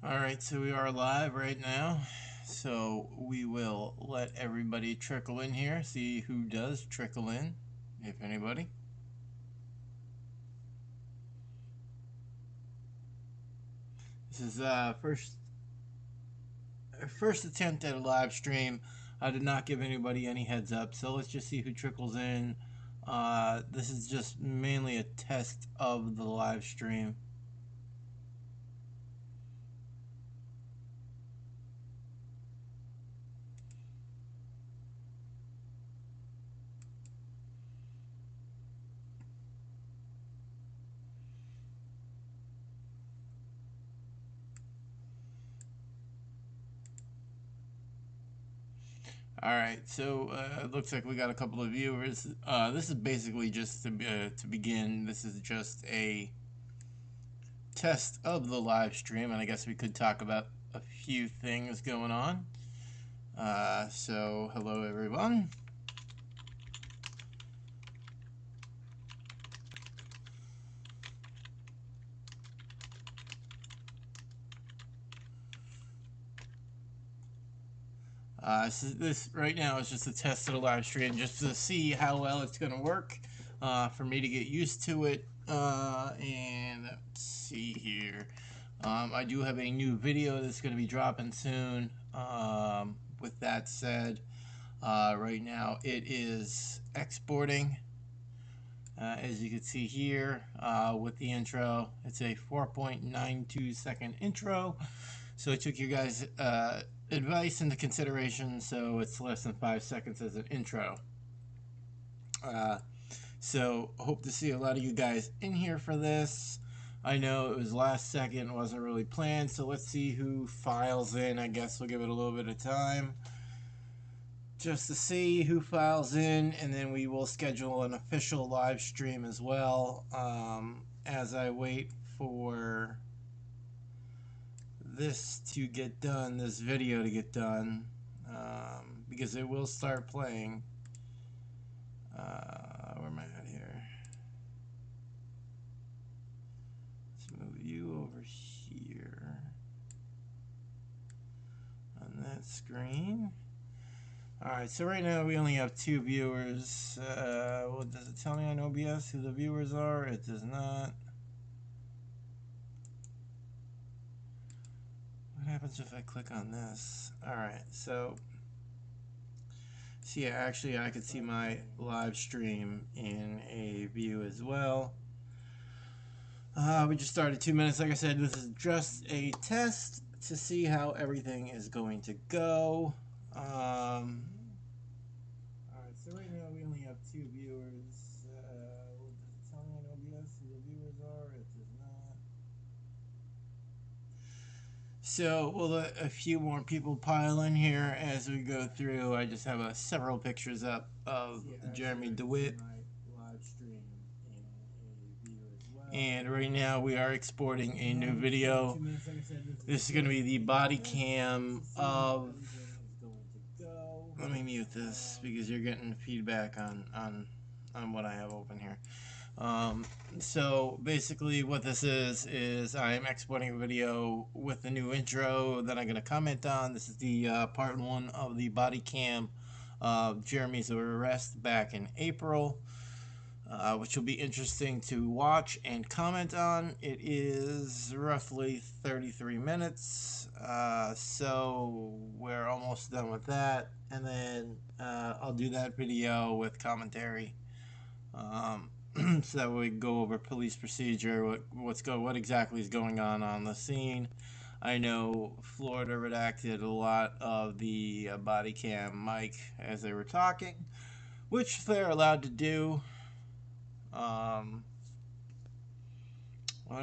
Alright, so we are live right now. So we will let everybody trickle in here, see who does trickle in, if anybody. This is first attempt at a live stream. I did not give anybody any heads up, so let's just see who trickles in. This is just mainly a test of the live stream. All right, so it looks like we got a couple of viewers. This is basically just to begin. This is just a test of the live stream, and I guess we could talk about a few things going on. So hello everyone. So this right now is just a test of the live stream, just to see how well it's going to work, for me to get used to it. And let's see here. I do have a new video that's going to be dropping soon. With that said, right now it is exporting. As you can see here, with the intro, it's a 4.92 second intro. So I took you guys' advice into consideration, so it's less than 5 seconds as an intro. So hope to see a lot of you guys in here for this. I know it was last second, wasn't really planned, so let's see who files in. I guess we'll give it a little bit of time just to see who files in, and then we will schedule an official live stream as well, as I wait for this to get done, this video to get done, because it will start playing. Where am I at here? Let's move you over here on that screen. Alright, so right now we only have 2 viewers. Well, does it tell me on OBS who the viewers are? It does not. What happens if I click on this? Alright, so yeah, actually I could see my live stream in a view as well. We just started 2 minutes. Like I said, this is just a test to see how everything is going to go. Alright, so right now we only have 2 viewers. Does it tell me on OBS who the viewers are? It does not. So we'll let a few more people pile in here as we go through. I just have several pictures up of Jeremy Dewitte. And right now we are exporting a new video. This is going to be the body cam of... Let me mute this because you're getting feedback on what I have open here. So basically what this is I'm exporting a video with the new intro that I'm going to comment on. This is the part 1 of the body cam of Jeremy's arrest back in April. Which will be interesting to watch and comment on. It is roughly 33 minutes, so we're almost done with that, and then I'll do that video with commentary, so that we can go over police procedure, what exactly is going on the scene. I know Florida redacted a lot of the body cam mic as they were talking, which they're allowed to do. Why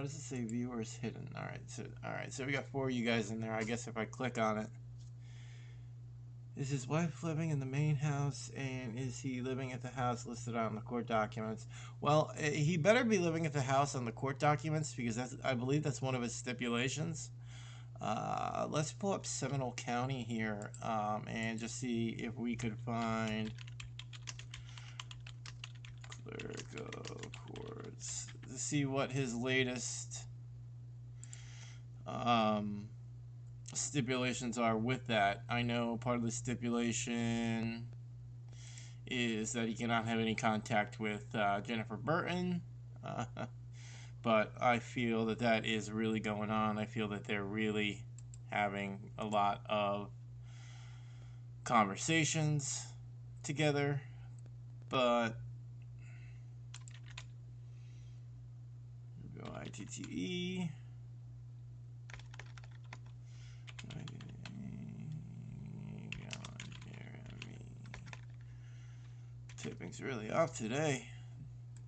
does it say viewers hidden? Alright, so we got 4 of you guys in there. I guess if I click on it. Is his wife living in the main house, and is he living at the house listed on the court documents? Well, he better be living at the house on the court documents, because I believe that's one of his stipulations. Let's pull up Seminole County here, and just see if we could find clerical courts to see what his latest stipulations are with that. I know part of the stipulation is that he cannot have any contact with Jennifer Burton. Uh, but I feel that that is really going on. I feel that they're really having a lot of conversations together, but go ITTE. Tipping's really off today.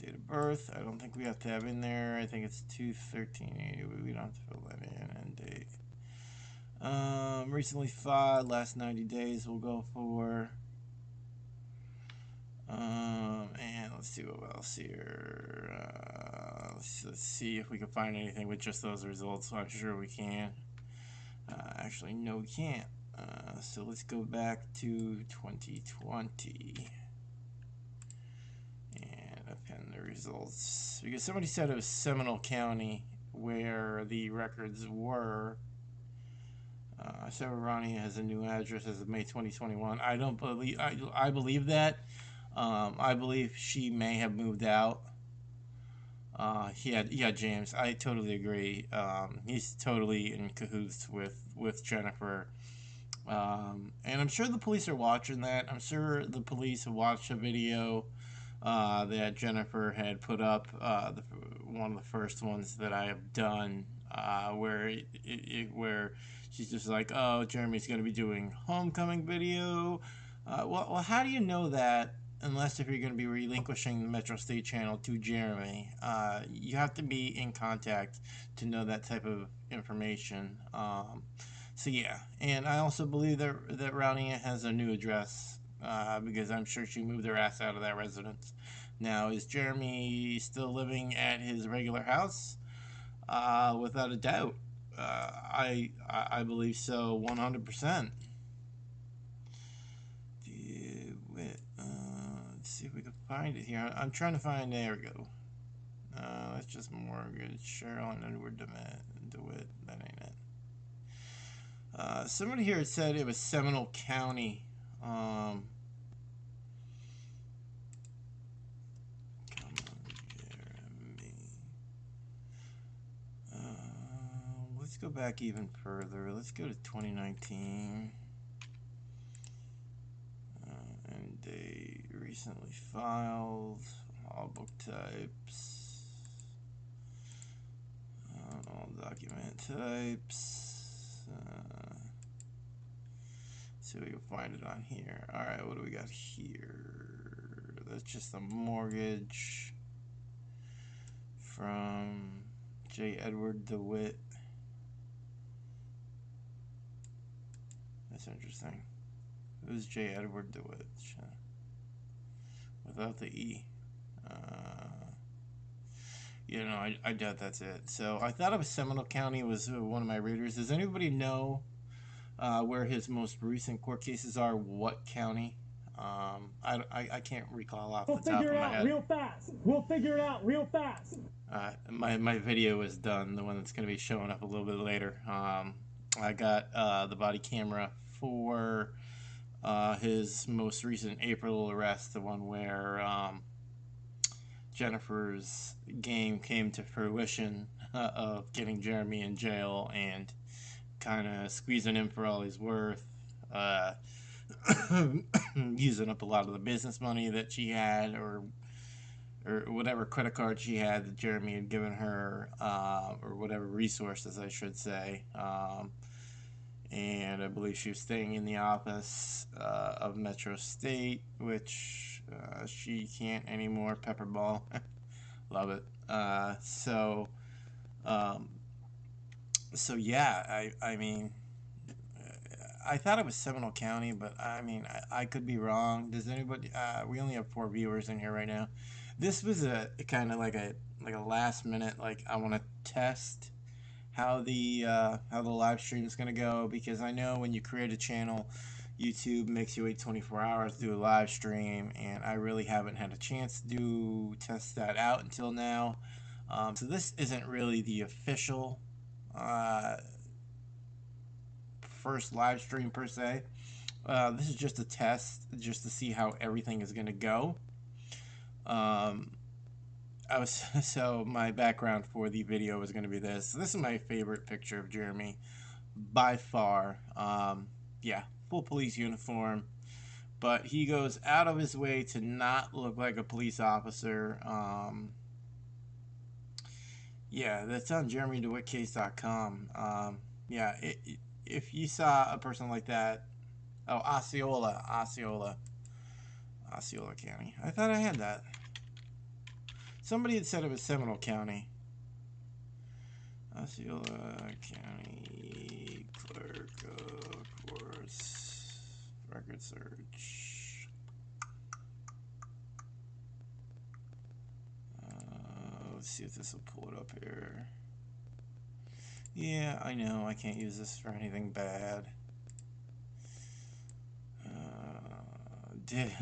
Date of birth, I don't think we have to have in there. I think it's 2/13/80. We don't have to fill that in. End date. Recently filed, last 90 days we'll go for. And let's see what else here. Let's see if we can find anything with just those results. I'm sure we can. Actually, no, we can't. So let's go back to 2020 and append the results, because somebody said it was Seminole County where the records were. Sarah Ronnie has a new address as of May 2021. I don't believe. I believe that. I believe she may have moved out. Yeah, James. I totally agree. He's totally in cahoots with Jennifer. And I'm sure the police are watching that. I'm sure the police have watched a video that Jennifer had put up, one of the first ones that I have done, where where she's just like, "Oh, Jeremy's going to be doing homecoming video." Well, how do you know that? Unless if you're going to be relinquishing the Metro State Channel to Jeremy, you have to be in contact to know that type of information. So yeah, and I also believe that Rownia has a new address, because I'm sure she moved her ass out of that residence. Now, is Jeremy still living at his regular house? Without a doubt, I believe so, 100%. Let's see if we can find it here. I'm trying to find. There we go. That's just mortgage. Cheryl and Edward Dewitte. That ain't it. Somebody here said it was Seminole County. Come on, Jeremy. Let's go back even further. Let's go to 2019. And they recently filed. All book types. All document types. So we can find it on here. Alright, what do we got here? That's just a mortgage from J. Edward Dewitte. That's interesting. Who's J. Edward Dewitte? Without the E. You know, I doubt that's it. So I thought it was Seminole County was one of my readers. Does anybody know where his most recent court cases are? What county? I can't recall off the top of my head. Real fast. We'll figure it out real fast. My video is done. The one that's going to be showing up a little bit later. I got the body camera for his most recent April arrest, the one where Jennifer's game came to fruition of getting Jeremy in jail and kind of squeezing him for all he's worth, using up a lot of the business money that she had, or whatever credit card she had that Jeremy had given her, or whatever resources I should say. And I believe she was staying in the office of Metro State, which she can't anymore. Pepperball. Love it. So yeah, I mean, I thought it was Seminole County, but I mean, I could be wrong. Does anybody? We only have 4 viewers in here right now. This was a kind of like a last minute, like, I want to test how the live stream is going to go, because I know when you create a channel, YouTube makes you wait 24 hours to do a live stream, and I really haven't had a chance to test that out until now. So this isn't really the official first live stream per se. This is just a test, just to see how everything is going to go. So my background for the video is going to be this. This is my favorite picture of Jeremy by far. Yeah, full police uniform, but he goes out of his way to not look like a police officer. Yeah, that's on JeremyDewittecase.com. Yeah, if you saw a person like that, oh, Osceola County. I thought I had that. Somebody had said it was Seminole County. Osceola County Clerk of Courts. Record search. Let's see if this will pull it up here. Yeah, I know. I can't use this for anything bad.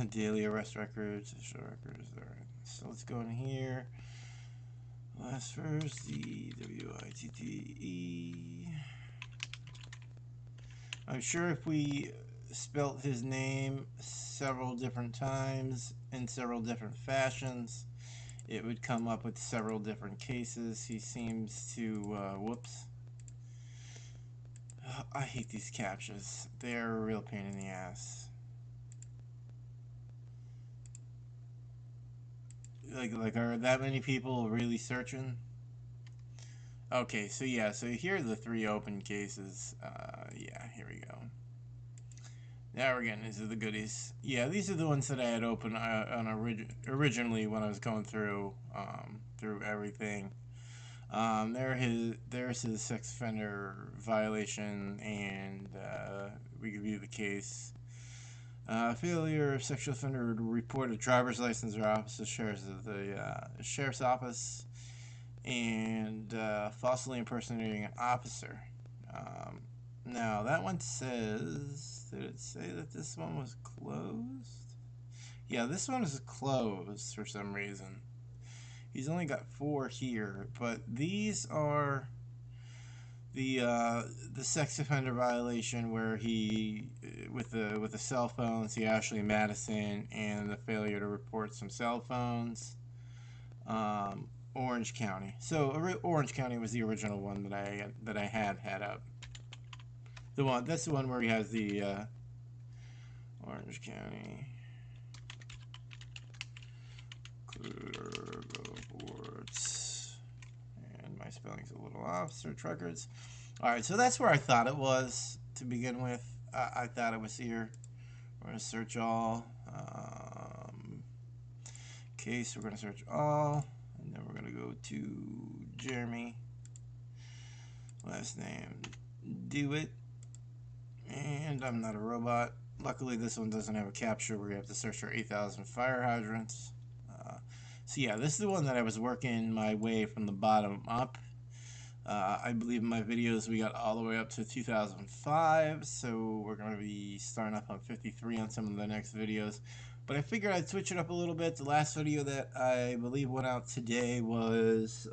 Daily arrest records. Alright. So let's go in here. Last first, Dewitte. I'm sure if we spelt his name several different times in several different fashions, it would come up with several different cases. He seems to, whoops. I hate these captchas. They're a real pain in the ass. Like, are that many people really searching? Okay, so yeah, so here are the 3 open cases. Yeah, here we go. Now we're getting into the goodies. Yeah, these are the ones that I had open originally when I was going through through everything. There's his sex offender violation, and we can view the case. Failure of sexual offender to report a driver's license or officer shares of the sheriff's office, and falsely impersonating an officer. Now that one says, did it say that this one was closed? Yeah, this one is closed for some reason. He's only got 4 here, but these are the sex offender violation where he with the cell phones, he Ashley Madison, and the failure to report some cell phones. Orange County. So Orange County was the original one that I had up. That's the one where he has the Orange County Clerk of Courts, and my spelling's a little off. Search records. All right, so that's where I thought it was to begin with. I thought it was here. We're gonna search all. Case. We're gonna search all, and then we're gonna go to Jeremy. Last name Dewitte. And I'm not a robot. Luckily, this one doesn't have a capture where you have to search for 8,000 fire hydrants. So yeah, this is the one that I was working my way from the bottom up. I believe in my videos we got all the way up to 2005, so we're going to be starting up on 53 on some of the next videos. But I figured I'd switch it up a little bit. The last video that I believe went out today was...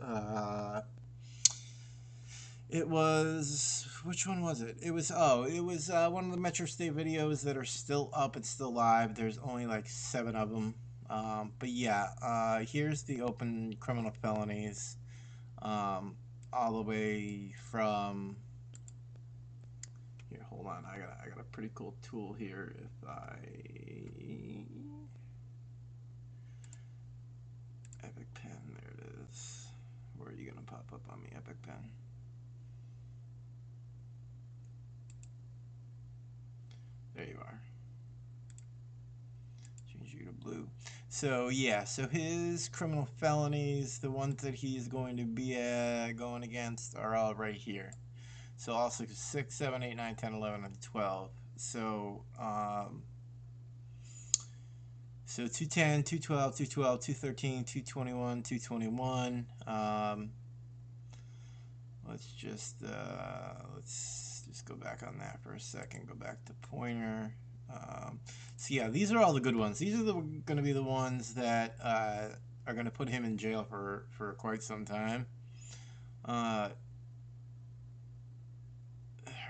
it was, which one was it? It was one of the Metro State videos that are still up and still live. There's only like 7 of them. But yeah, here's the open criminal felonies, all the way from, here, hold on, I got a pretty cool tool here. If Epic Pen, there it is. Where are you gonna pop up on me, Epic Pen? There you are. Change you to blue. So yeah, so his criminal felonies, the ones that he's going to be going against, are all right here. So also 6, 7, 8, 9, 10, 11, and 12. So so 210, 212, 212, 213, 221, 221. Let's just go back on that for a second. Go back to Pointer. So yeah, these are all the good ones. These are going to be the ones that are going to put him in jail for quite some time. All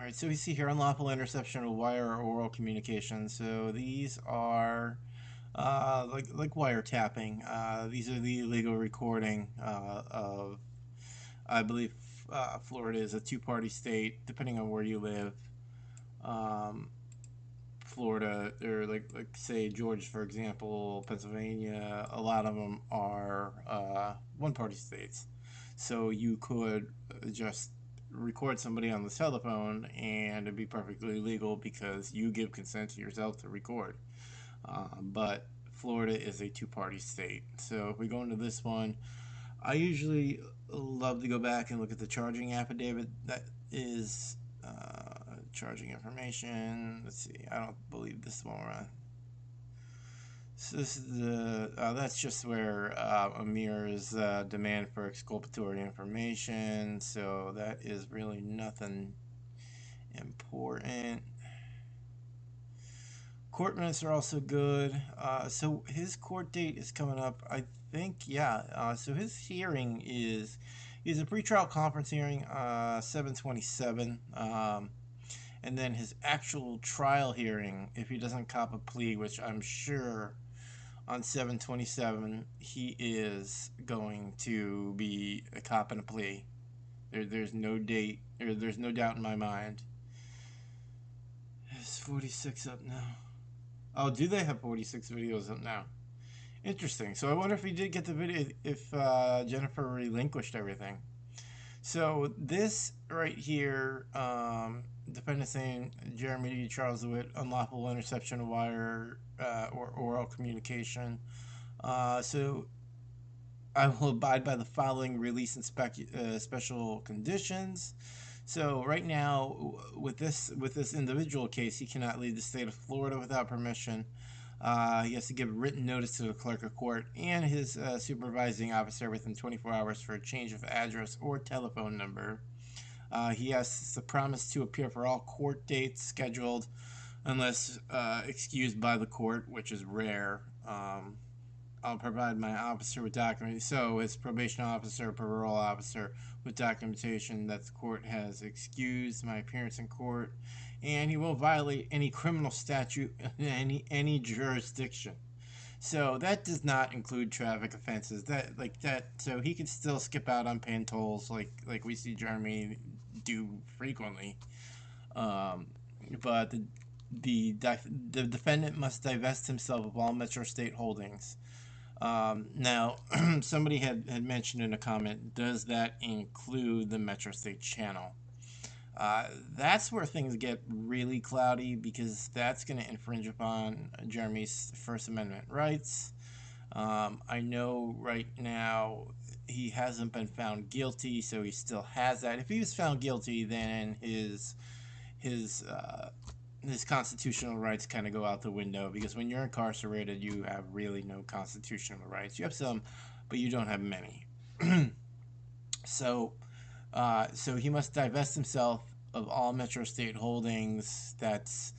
Alright, so we see here unlawful interception of wire or oral communication. So these are like wiretapping. These are the illegal recording of, I believe, Florida is a two-party state, depending on where you live. Florida, or like say Georgia, for example, Pennsylvania, a lot of them are one-party states. So you could just record somebody on the telephone and it'd be perfectly legal because you give consent to yourself to record. But Florida is a two-party state. So if we go into this one, I usually love to go back and look at the charging affidavit. That is charging information. Let's see. I don't believe this one we're on. So this is the that's just where Amir's demand for exculpatory information. So that is really nothing important. Court minutes are also good. So his court date is coming up, I think, yeah. So his hearing is a pretrial conference hearing, 7/27. And then his actual trial hearing, if he doesn't cop a plea, which I'm sure on 7/27 he is going to be a cop and a plea. There's no date, or there's no doubt in my mind. Is 46 up now? Oh, do they have 46 videos up now? Interesting. So I wonder if he did get the video, if Jennifer relinquished everything. So this right here, defendant saying Jeremy Charles Dewitte, unlawful interception of wire or oral communication. So I will abide by the following release and special conditions. So right now, with this individual case, he cannot leave the state of Florida without permission. He has to give written notice to the clerk of court and his supervising officer within 24 hours for a change of address or telephone number. He has to promise to appear for all court dates scheduled unless excused by the court, which is rare. I'll provide my officer with documentation. So his probation officer, parole officer, with documentation that the court has excused my appearance in court, and he won't violate any criminal statute in any jurisdiction. So that does not include traffic offenses. So he can still skip out on paying tolls, like we see Jeremy do frequently. But the defendant must divest himself of all Metro State holdings. Now, somebody had mentioned in a comment, does that include the Metro State channel? That's where things get really cloudy, because that's going to infringe upon Jeremy's First Amendment rights. I know right now he hasn't been found guilty, so he still has that. If he was found guilty, then his constitutional rights kind of go out the window, because when you're incarcerated, you have really no constitutional rights. You have some, but you don't have many. So he must divest himself of all Metro State holdings. That's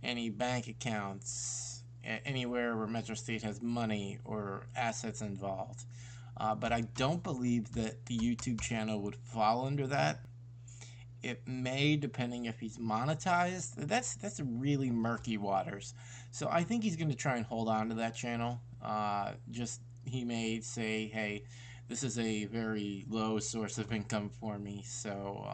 any bank accounts, anywhere where Metro State has money or assets involved. But I don't believe that the YouTube channel would fall under that. It may, depending if he's monetized. That's really murky waters. So I think he's going to try and hold on to that channel. He may say, hey, this is a very low source of income for me, so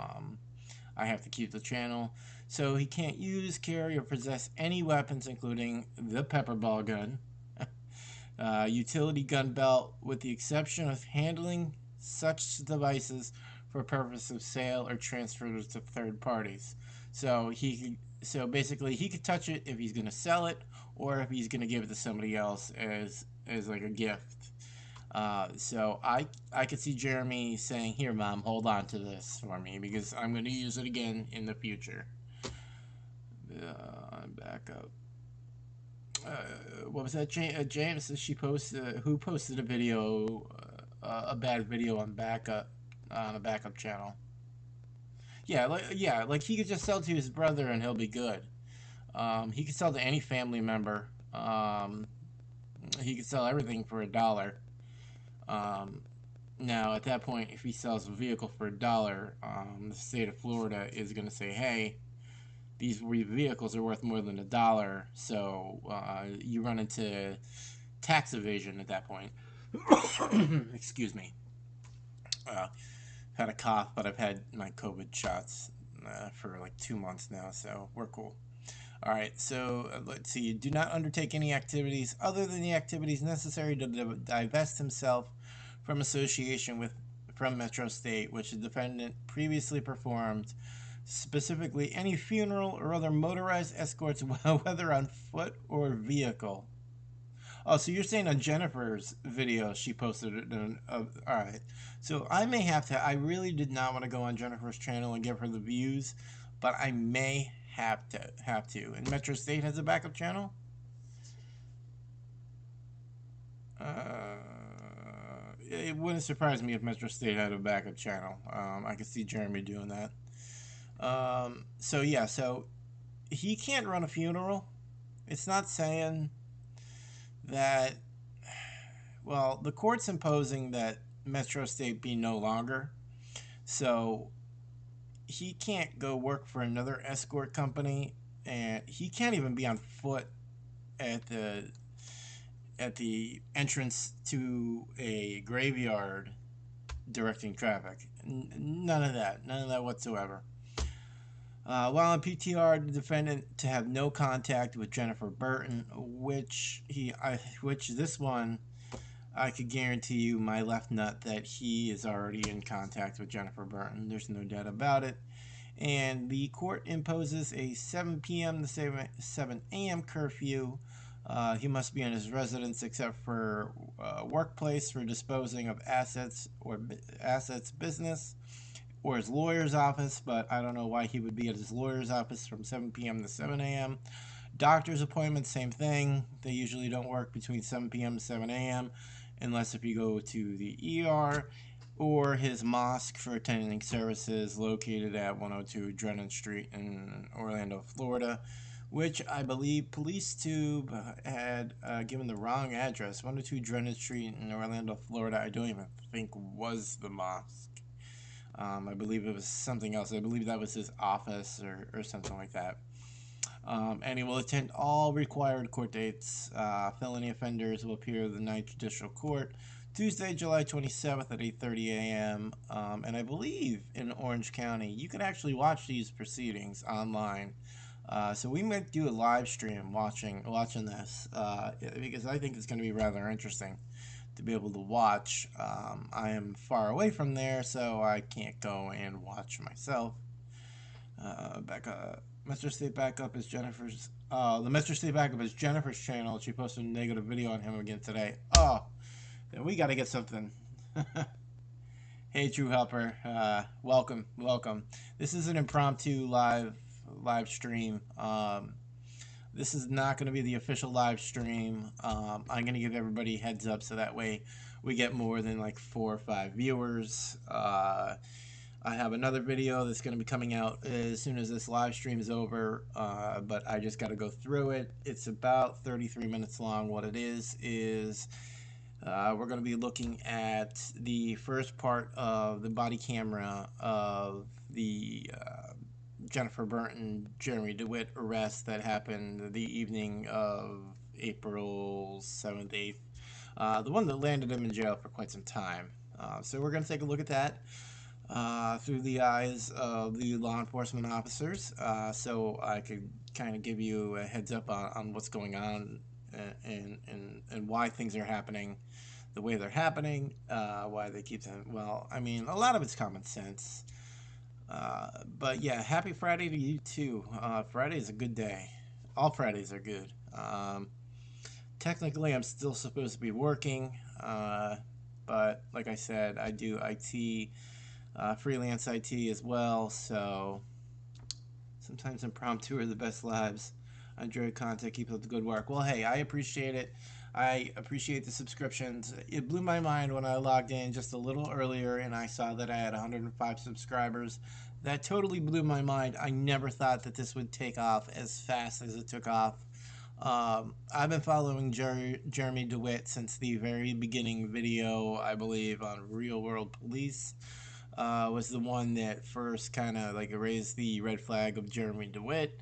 I have to keep the channel. So he can't use, carry, or possess any weapons, including the pepper ball gun, utility gun belt, with the exception of handling such devices for purpose of sale or transfer to third parties. So basically he could touch it if he's going to sell it, or if he's going to give it to somebody else as like a gift. So I could see Jeremy saying, here, Mom, hold on to this for me, because I'm going to use it again in the future. Back up. What was that? James, who posted a video, a bad video on a backup channel. Like he could just sell to his brother and he'll be good. He could sell to any family member. He could sell everything for $1. Now, at that point, if he sells a vehicle for $1, the state of Florida is going to say, hey, these vehicles are worth more than $1, so you run into tax evasion at that point. Excuse me. Had a cough, but I've had my COVID shots for like 2 months now, so we're cool. All right, so let's see. Do not undertake any activities other than the activities necessary to divest himself from association with from Metro State, which the defendant previously performed, specifically any funeral or other motorized escorts, whether on foot or vehicle. Oh, so you're saying on Jennifer's video she posted it? All right. So I may have to. I really did not want to go on Jennifer's channel and give her the views, but I may have to. And Metro State has a backup channel. It wouldn't surprise me if Metro State had a backup channel. I could see Jeremy doing that. So yeah, so he can't run a funeral. It's not saying that, well, the court's imposing that Metro State be no longer, so he can't go work for another escort company, and he can't even be on foot at the entrance to a graveyard directing traffic. None of that whatsoever. While on PTR, the defendant to have no contact with Jennifer Burton, which this one, I could guarantee you, my left nut, that he is already in contact with Jennifer Burton. There's no doubt about it. And the court imposes a 7 p.m. to 7 a.m. curfew. He must be in his residence except for workplace for disposing of assets or business, or his lawyer's office, but I don't know why he would be at his lawyer's office from 7 p.m. to 7 a.m. Doctor's appointments, same thing. They usually don't work between 7 p.m. to 7 a.m. unless if you go to the ER, or his mosque for attending services located at 102 Drennan Street in Orlando, Florida, which I believe Police Tube had given the wrong address. 102 Drennan Street in Orlando, Florida, I don't even think was the mosque. I believe it was something else. I believe that was his office or something like that. And he will attend all required court dates. Felony offenders will appear in the 9th Judicial Court Tuesday, July 27th at 8:30 a.m. And I believe in Orange County, you can actually watch these proceedings online. So we might do a live stream watching this because I think it's going to be rather interesting to be able to watch. I am far away from there, so I can't go and watch myself. Metro State Backup is Jennifer's. The Metro State Backup is Jennifer's channel. She posted a negative video on him again today. Oh, then we got to get something. Hey, True Helper. Welcome. This is an impromptu live stream. This is not going to be the official live stream. I'm going to give everybody a heads up so that way we get more than like 4 or 5 viewers. I have another video that's going to be coming out as soon as this live stream is over, but I just got to go through it. It's about 33 minutes long. What it is we're going to be looking at the first part of the body camera of the Jennifer Burton, Jeremy Dewitte arrest that happened the evening of April 7th, 8th. The one that landed him in jail for quite some time. So we're going to take a look at that through the eyes of the law enforcement officers, so I could kind of give you a heads up on what's going on and why things are happening the way they're happening, why they keep them. Well, I mean, a lot of it's common sense. But yeah, happy Friday to you too. Friday is a good day. All Fridays are good. Technically, I'm still supposed to be working, but like I said, I do IT, freelance IT as well, so sometimes impromptu are the best lives. I enjoy content, keep up the good work. Well, hey, I appreciate it. I appreciate the subscriptions. It blew my mind when I logged in just a little earlier and I saw that I had 105 subscribers. That totally blew my mind. I never thought that this would take off as fast as it took off. I've been following Jeremy Dewitte since the very beginning video, I believe, on Real World Police. was the one that first kind of like raised the red flag of Jeremy Dewitte.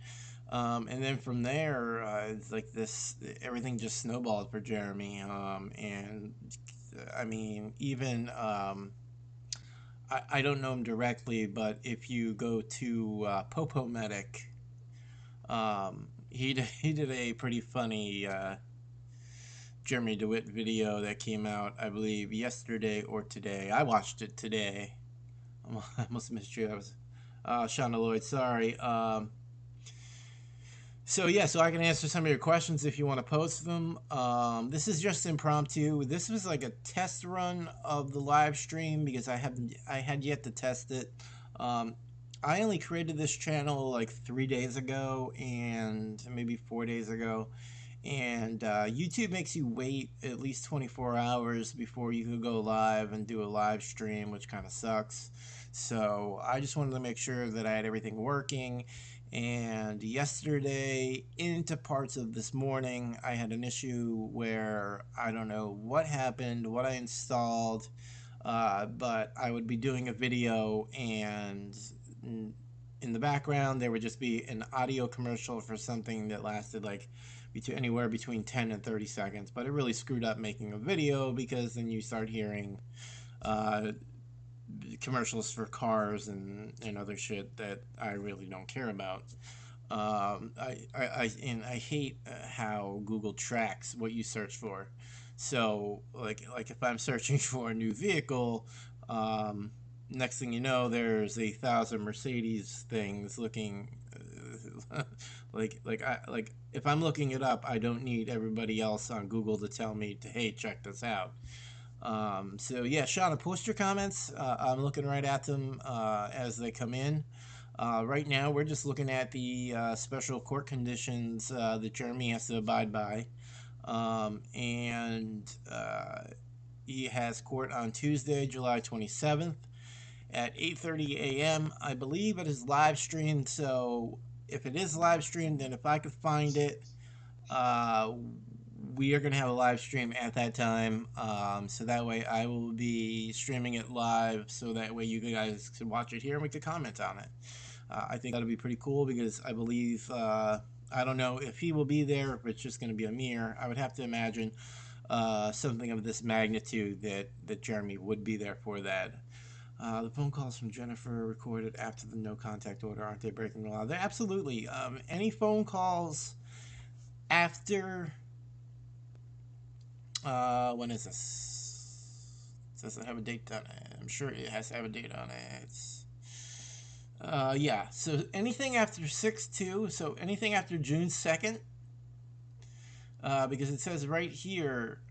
And then from there, it's like this, everything just snowballed for Jeremy. And I mean, even I don't know him directly, but if you go to Popo Medic, he did a pretty funny Jeremy DeWitt video that came out, I believe, yesterday or today. I watched it today. I must have missed you. I was Shauna Lloyd. Sorry. So yeah, so I can answer some of your questions if you want to post them. This is just impromptu. This was like a test run of the live stream because I had yet to test it. I only created this channel like 3 days ago and maybe 4 days ago, and YouTube makes you wait at least 24 hours before you can go live and do a live stream, which kind of sucks. So I just wanted to make sure that I had everything working. And yesterday into parts of this morning, I had an issue where I don't know what happened, what I installed, but I would be doing a video and in the background there would just be an audio commercial for something that lasted like anywhere between 10 and 30 seconds, but it really screwed up making a video because then you start hearing commercials for cars and other shit that I really don't care about. I hate how Google tracks what you search for. So like if I'm searching for a new vehicle, next thing you know, there's 1,000 Mercedes things looking like if I'm looking it up, I don't need everybody else on Google to tell me to, hey, check this out. So yeah, Shauna, post your comments. I'm looking right at them as they come in. Right now, we're just looking at the special court conditions that Jeremy has to abide by. And he has court on Tuesday, July 27th at 8:30 a.m. I believe it is live streamed, so if it is live streamed, then if I could find it, we are going to have a live stream at that time. So that way I will be streaming it live, so that way you guys can watch it here and we can comment on it. I think that'll be pretty cool because I believe, I don't know if he will be there, if it's just going to be a mirror. I would have to imagine something of this magnitude that Jeremy would be there for that. The phone calls from Jennifer recorded after the no contact order, aren't they breaking the law? They're absolutely. Any phone calls after, when is this? It doesn't have a date on it. I'm sure it has to have a date on it. It's, yeah, so anything after 6/2, so anything after June 2nd, because it says right here,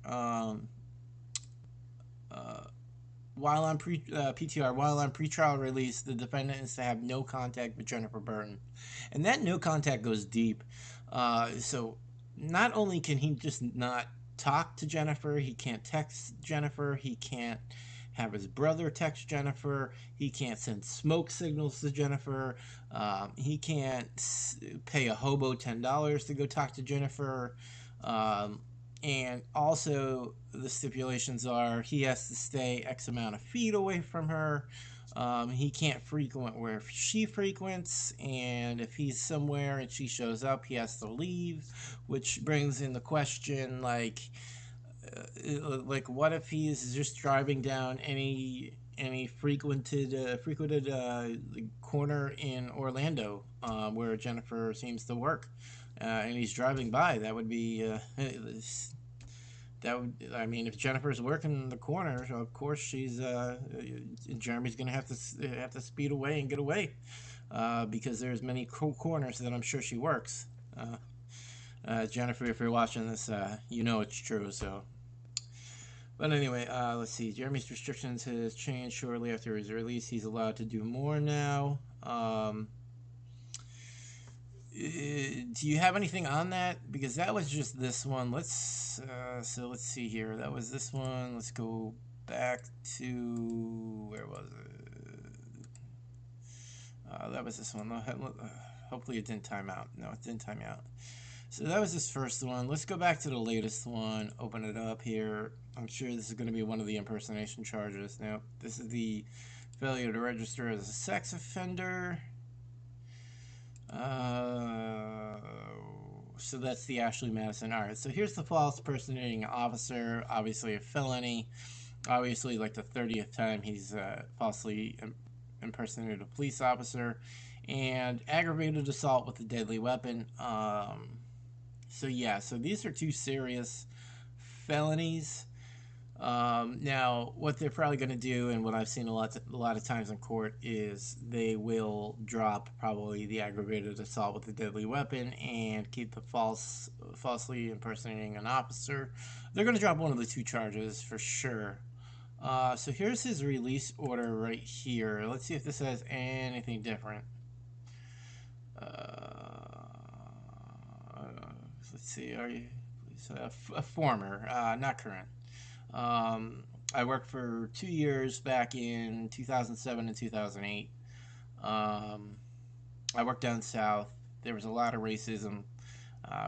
while on PTR, while on pretrial release, the defendant is to have no contact with Jennifer Burton. And that no contact goes deep. So not only can he just not talk to Jennifer, he can't text Jennifer, he can't have his brother text Jennifer, he can't send smoke signals to Jennifer, he can't pay a hobo $10 to go talk to Jennifer. And also the stipulations are he has to stay X amount of feet away from her. He can't frequent where she frequents, and if he's somewhere and she shows up, he has to leave, which brings in the question, like what if he's just driving down any frequented corner in Orlando where Jennifer seems to work, and he's driving by? That would be that would, I mean, if Jennifer's working the corner, of course she's Jeremy's gonna have to speed away and get away, because there's many corners that I'm sure she works. Jennifer, if you're watching this, you know it's true. So, but anyway, let's see. Jeremy's restrictions has changed shortly after his release. He's allowed to do more now. Do you have anything on that? Because that was just this one. Let's see here. That was this one. Let's go back to, where was it? That was this one. Hopefully it didn't time out. No, it didn't time out. So that was this first one. Let's go back to the latest one. Open it up here. I'm sure this is going to be one of the impersonation charges. Now, this is the Failure to register as a sex offender. So that's the Ashley Madison. All right, so here's the false impersonating officer. Obviously a felony. Obviously, like the 30th time he's falsely impersonated a police officer. And aggravated assault with a deadly weapon. So yeah, so these are two serious felonies. Now, what they're probably going to do, and what I've seen a lot of times in court, is they will drop probably the aggravated assault with a deadly weapon and keep the falsely impersonating an officer. They're going to drop one of the two charges for sure. So here's his release order right here. Let's see if this says anything different. Let's see. Are you a former, not current? I worked for 2 years back in 2007 and 2008. I worked down south. There was a lot of racism.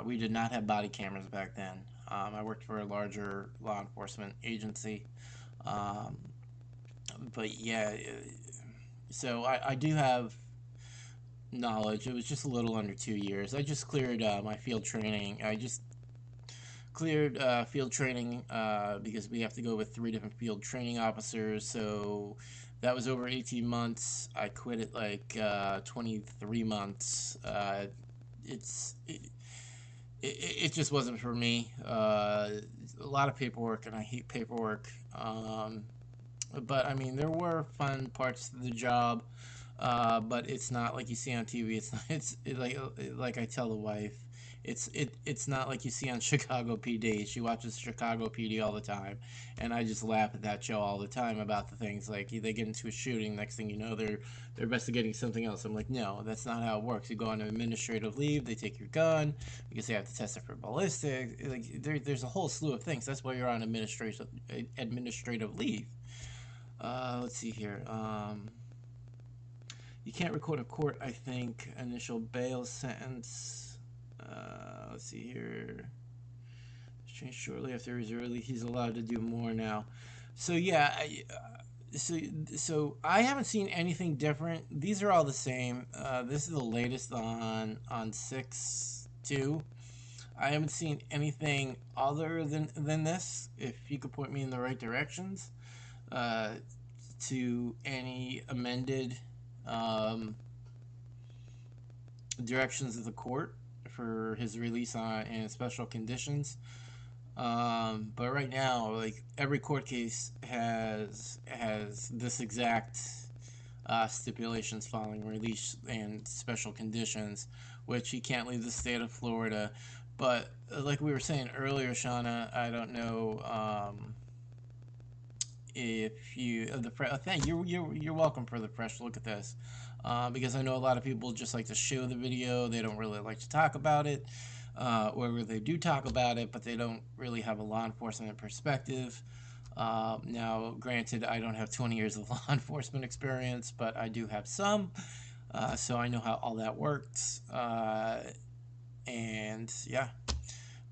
We did not have body cameras back then. I worked for a larger law enforcement agency. But yeah, so I do have knowledge. It was just a little under 2 years. I just cleared my field training. I just cleared field training because we have to go with 3 different field training officers. So that was over 18 months. I quit at like 23 months. It just wasn't for me. A lot of paperwork, and I hate paperwork. But I mean, there were fun parts to the job, but it's not like you see on TV. It's not, like I tell the wife, it's not like you see on Chicago PD. She watches Chicago PD all the time, and I just laugh at that show all the time about the things like they get into a shooting. Next thing you know, they're investigating something else. I'm like, no, that's not how it works. You go on administrative leave. They take your gun because they have to test it for ballistics. Like there's a whole slew of things. That's why you're on administrative leave. Let's see here. You can't record a court, I think. Initial bail sentence. Let's see here. Changed shortly after his release. He's allowed to do more now. So yeah, so I haven't seen anything different. These are all the same. This is the latest on 6/2. I haven't seen anything other than this. If you could point me in the right directions. To any amended directions of the court for his release in special conditions. But right now, like every court case has this exact stipulations following release and special conditions, which he can't leave the state of Florida. But like we were saying earlier, Shauna, I don't know. If you thank you're welcome for the fresh look at this, because I know a lot of people just like to show the video. They don't really like to talk about it, or they do talk about it, but they don't really have a law enforcement perspective. Now, granted, I don't have 20 years of law enforcement experience, but I do have some, so I know how all that works, and yeah.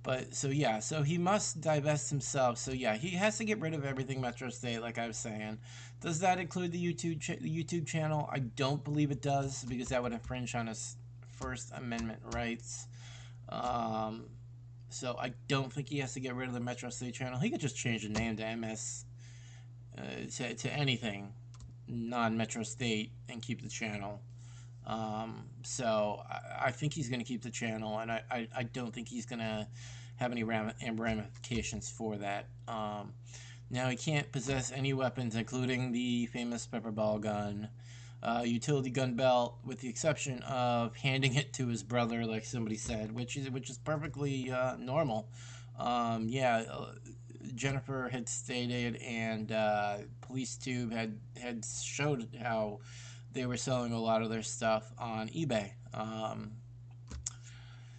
But so yeah, so he must divest himself. So yeah, he has to get rid of everything Metro State, like I was saying. Does that include the YouTube channel? I don't believe it does, because that would infringe on his First Amendment rights. So I don't think he has to get rid of the Metro State channel. He could just change the name to MS to anything non-Metro State and keep the channel. So I think he's going to keep the channel, and I don't think he's going to have any ramifications for that. Now, he can't possess any weapons, including the famous pepper ball gun, utility gun belt, with the exception of handing it to his brother, like somebody said, which is perfectly normal. Yeah, Jennifer had stated, and Police Tube had showed how they were selling a lot of their stuff on eBay.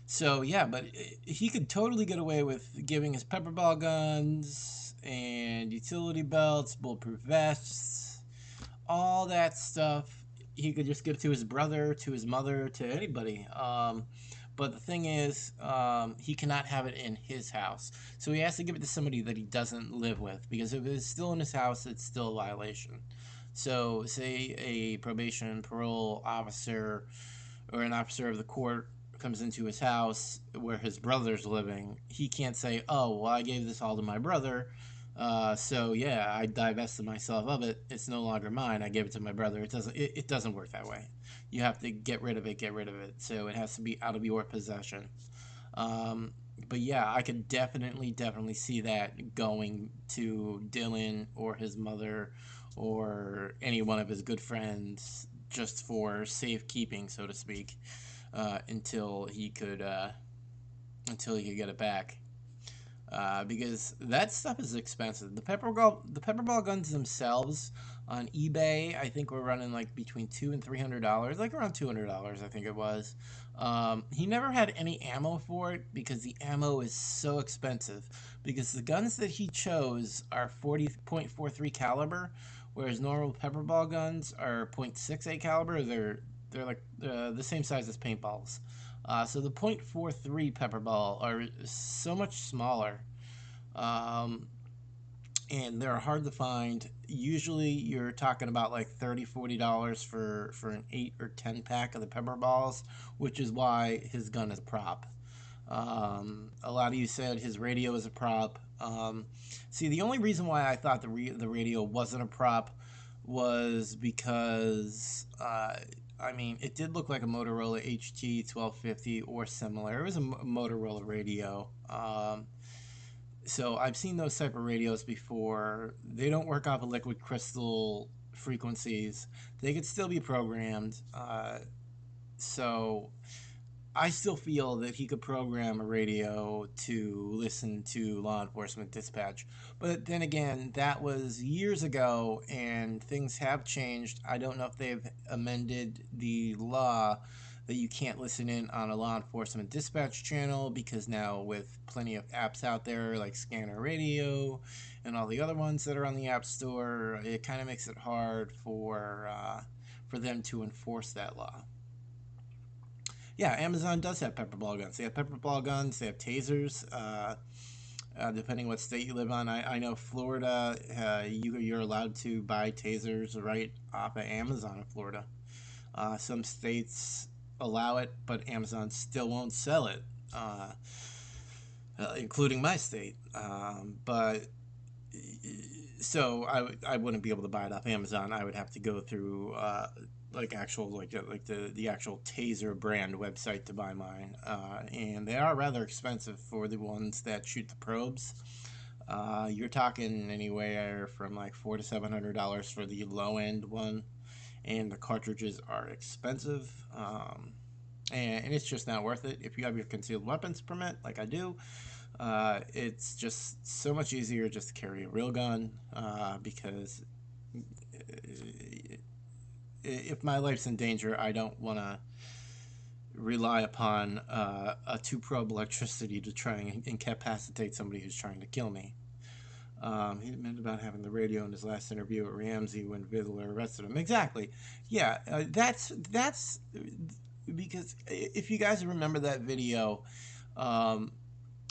So yeah, but he could totally get away with giving his pepper ball guns and utility belts, bulletproof vests, all that stuff. He could just give to his brother, to his mother, to anybody. But the thing is, he cannot have it in his house. So he has to give it to somebody that he doesn't live with, because if it's still in his house, it's still a violation. So, say a probation and parole officer or an officer of the court comes into his house where his brother's living, he can't say, "Oh, well, I gave this all to my brother, so yeah, I divested myself of it. It's no longer mine. I gave it to my brother." It doesn't. It doesn't work that way. You have to get rid of it. Get rid of it. So it has to be out of your possession. Um, but yeah, I could definitely see that going to Dylan or his mother or any one of his good friends just for safekeeping, so to speak, until he could get it back. Because that stuff is expensive. The pepper ball guns themselves on eBay, I think we're running like between $200 and $300, like around $200, I think it was. He never had any ammo for it because the ammo is so expensive. Because the guns that he chose are 40.43 caliber, whereas normal pepper ball guns are .68 caliber. They're like the same size as paintballs. So the .43 pepper ball are so much smaller, um, and they're hard to find. Usually, you're talking about like $30-$40 for an 8 or 10 pack of the pepper balls, which is why his gun is a prop. A lot of you said his radio is a prop. See, the only reason why I thought the radio wasn't a prop was because I mean, it did look like a Motorola HT 1250 or similar. It was a Motorola radio. So I've seen those type of radios before. They don't work off of liquid crystal frequencies. They could still be programmed. So I still feel that he could program a radio to listen to law enforcement dispatch. But then again, that was years ago and things have changed. I don't know if they've amended the law that you can't listen in on a law enforcement dispatch channel, because now with plenty of apps out there like Scanner Radio and all the other ones that are on the App Store, it kind of makes it hard for them to enforce that law. Yeah, Amazon does have pepper ball guns. They have pepper ball guns. They have tasers. Depending what state you live on, I know Florida, you're allowed to buy tasers right off of Amazon in Florida. Some states allow it, but Amazon still won't sell it, including my state. But so I wouldn't be able to buy it off Amazon. I would have to go through like the actual Taser brand website to buy mine, and they are rather expensive for the ones that shoot the probes. You're talking anywhere from like $400 to $700 for the low end one, and the cartridges are expensive. And it's just not worth it. If you have your concealed weapons permit, like I do, it's just so much easier just to carry a real gun, because if my life's in danger, I don't want to rely upon a 2 probe electricity to try and incapacitate somebody who's trying to kill me. He admitted about having the radio in his last interview at Ramsey when Vidler arrested him. Exactly. Yeah, that's because if you guys remember that video,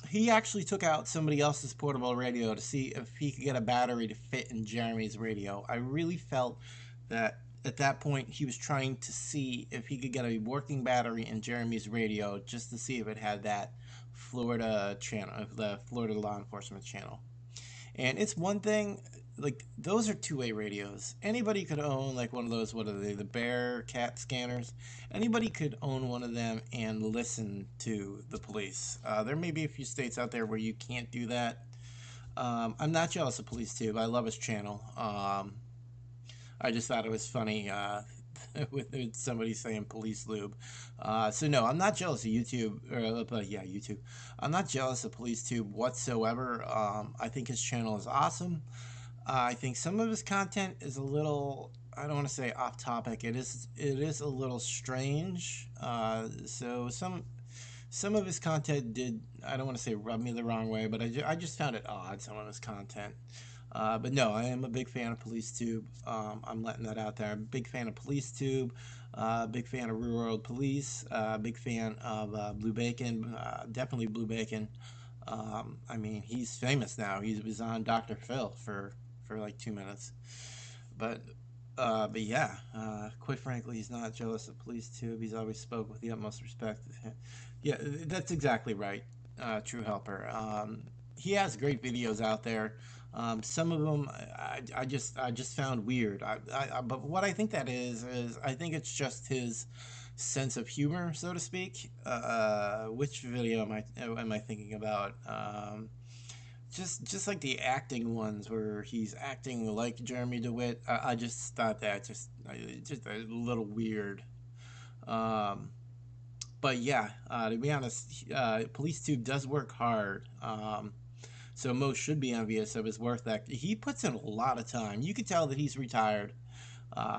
he actually took out somebody else's portable radio to see if he could get a battery to fit in Jeremy's radio. I really felt that at that point he was trying to see if he could get a working battery in Jeremy's radio just to see if it had that Florida channel, the Florida law enforcement channel. And it's one thing, like, those are two-way radios. Anybody could own, like, one of those, what are they, the Bearcat scanners? Anybody could own one of them and listen to the police. There may be a few states out there where you can't do that. I'm not jealous of Police Tube. I love his channel. I just thought it was funny with somebody saying police lube. So no, I'm not jealous of YouTube, but yeah, YouTube. I'm not jealous of PoliceTube whatsoever. I think his channel is awesome. I think some of his content is a little, I don't want to say off topic. It is a little strange. So some of his content did, I don't want to say rub me the wrong way, but I just found it odd, some of his content. But no, I am a big fan of PoliceTube. I'm letting that out there. I'm a big fan of PoliceTube. Big fan of Real World Police. Big fan of Blue Bacon. Definitely Blue Bacon. I mean, he's famous now. He was on Dr. Phil for like 2 minutes. But But yeah, quite frankly, he's not jealous of police tube. He's always spoke with the utmost respect of him. Yeah, that's exactly right, True Helper. He has great videos out there. Some of them I just found weird. But what I think that is I think it's just his sense of humor, so to speak. Which video am I thinking about? Just like the acting ones where he's acting like Jeremy Dewitte. I just thought that just a little weird. Um, but yeah, to be honest, PoliceTube does work hard. So most should be envious of his work that he puts in a lot of time. You can tell that he's retired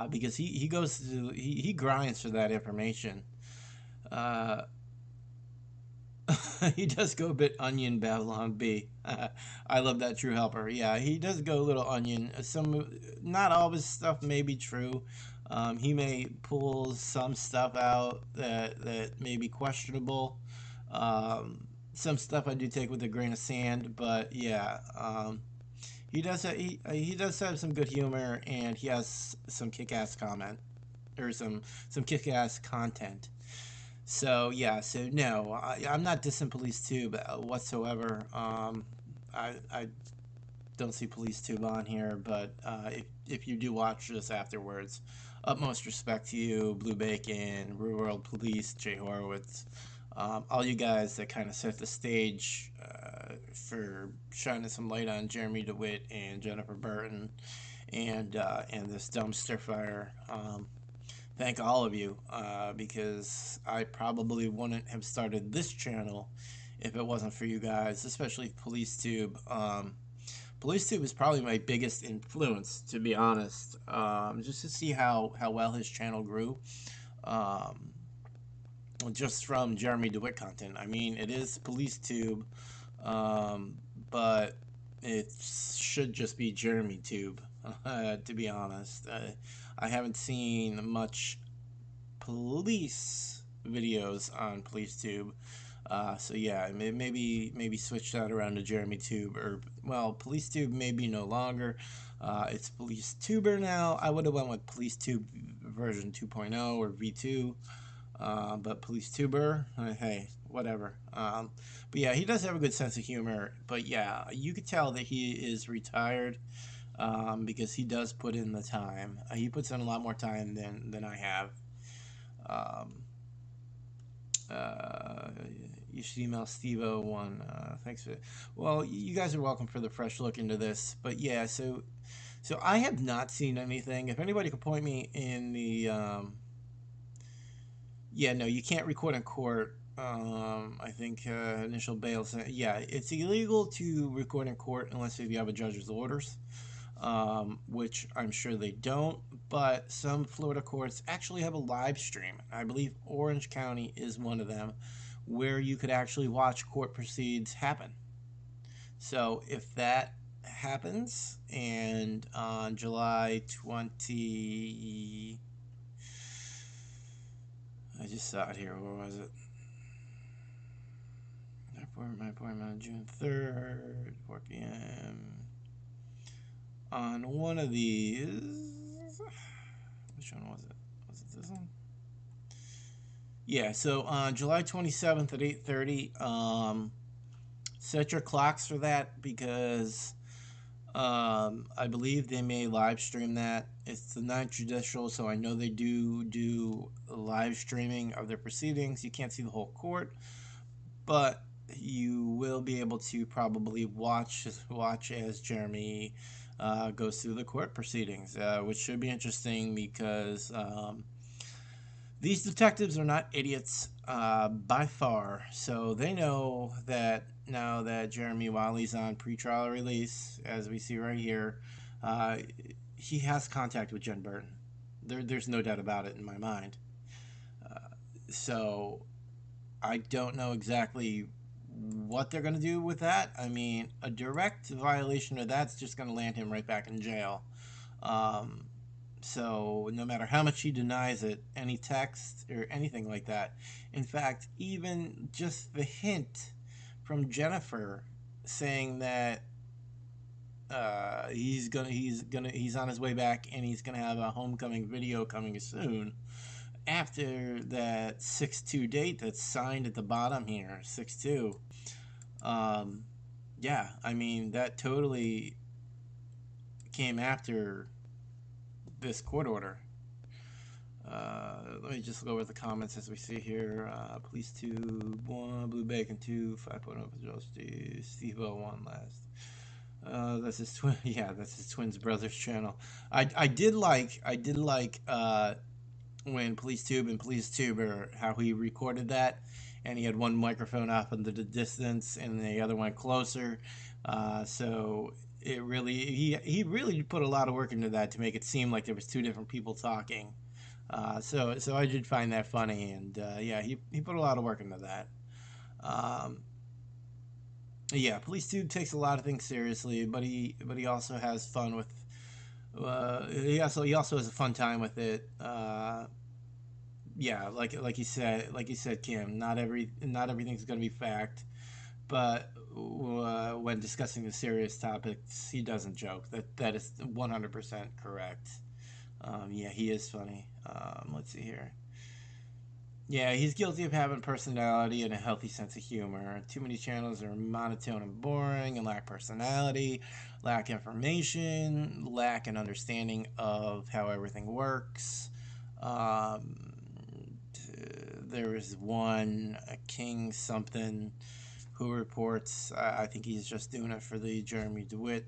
because he goes to he grinds for that information. Uh, he does go a bit onion Babylon B. I love that True Helper. Yeah, he does go a little onion. Not all of his stuff may be true. He may pull some stuff out that may be questionable. Some stuff I do take with a grain of sand, but yeah, he does have some good humor, and he has some kick-ass comment or some kick-ass content. So yeah, so no, I'm not dissing police tube whatsoever. I don't see police tube on here, but if you do watch this afterwards, utmost respect to you, Blue Bacon, Real World Police, Jay Horowitz, all you guys that kind of set the stage for shining some light on Jeremy DeWitt and Jennifer Burton and this dumpster fire. Thank all of you because I probably wouldn't have started this channel if it wasn't for you guys, especially PoliceTube. PoliceTube is probably my biggest influence, to be honest, just to see how well his channel grew. Um, just from Jeremy DeWitt content. I mean, it is PoliceTube, but it should just be Jeremy Tube, to be honest. I haven't seen much police videos on PoliceTube. So yeah, maybe switch that around to Jeremy Tube or well, PoliceTube maybe no longer. It's PoliceTuber now. I would have went with PoliceTube version 2.0 or V2. But PoliceTuber, hey, whatever. But yeah, he does have a good sense of humor. But yeah, you could tell that he is retired because he does put in the time. He puts in a lot more time than I have. Um, uh, you should email Steve01. Thanks for. Well, you guys are welcome for the fresh look into this. But yeah, so I have not seen anything. If anybody could point me in the yeah, no, you can't record in court. I think initial bail. Yeah, it's illegal to record in court unless if you have a judge's orders, which I'm sure they don't. But some Florida courts actually have a live stream. I believe Orange County is one of them, where you could actually watch court proceedings happen. So if that happens, and on July 20, I just saw it here. Where was it? My appointment on June 3rd, 4 p.m. On one of these. Which one was it? Was it this one? Yeah, so on July 27th at 8:30, set your clocks for that because I believe they may live stream that. It's the non-judicial, so I know they do live streaming of their proceedings. You can't see the whole court, but you will be able to probably watch as Jeremy goes through the court proceedings, which should be interesting because these detectives are not idiots by far. So they know that now that Jeremy Wiley's on pretrial release, as we see right here, he has contact with Jen Burton. There's no doubt about it in my mind. So I don't know exactly what they're going to do with that. I mean, a direct violation of that's just going to land him right back in jail. So no matter how much he denies it, any text or anything like that. In fact, even just the hint from Jennifer saying that He's on his way back, and he's gonna have a homecoming video coming soon. After that 6-2 date that's signed at the bottom here, 6-2. Um, yeah, I mean that totally came after this court order. Let me just go over the comments as we see here. Police 2, 1, Blue Bacon 2, 5.0 for Justice, Steve 1 last. That's his twin. Yeah, that's his twin's brother's channel. I did like when Police Tube and Police Tuber, how he recorded that, and he had one microphone off into the distance and the other one closer. So it really he really put a lot of work into that to make it seem like there was two different people talking. So I did find that funny, and yeah, he put a lot of work into that. Um, yeah, Police Tube takes a lot of things seriously, but he also has fun with. He also has a fun time with it. Yeah, like you said, Kim. Not everything's gonna be fact, but when discussing the serious topics, he doesn't joke. That is 100% correct. Yeah, he is funny. Let's see here. Yeah, he's guilty of having personality and a healthy sense of humor. Too many channels are monotone and boring and lack personality, lack information, lack an understanding of how everything works. Um, there is one, a King something, who reports, I think he's just doing it for the Jeremy Dewitte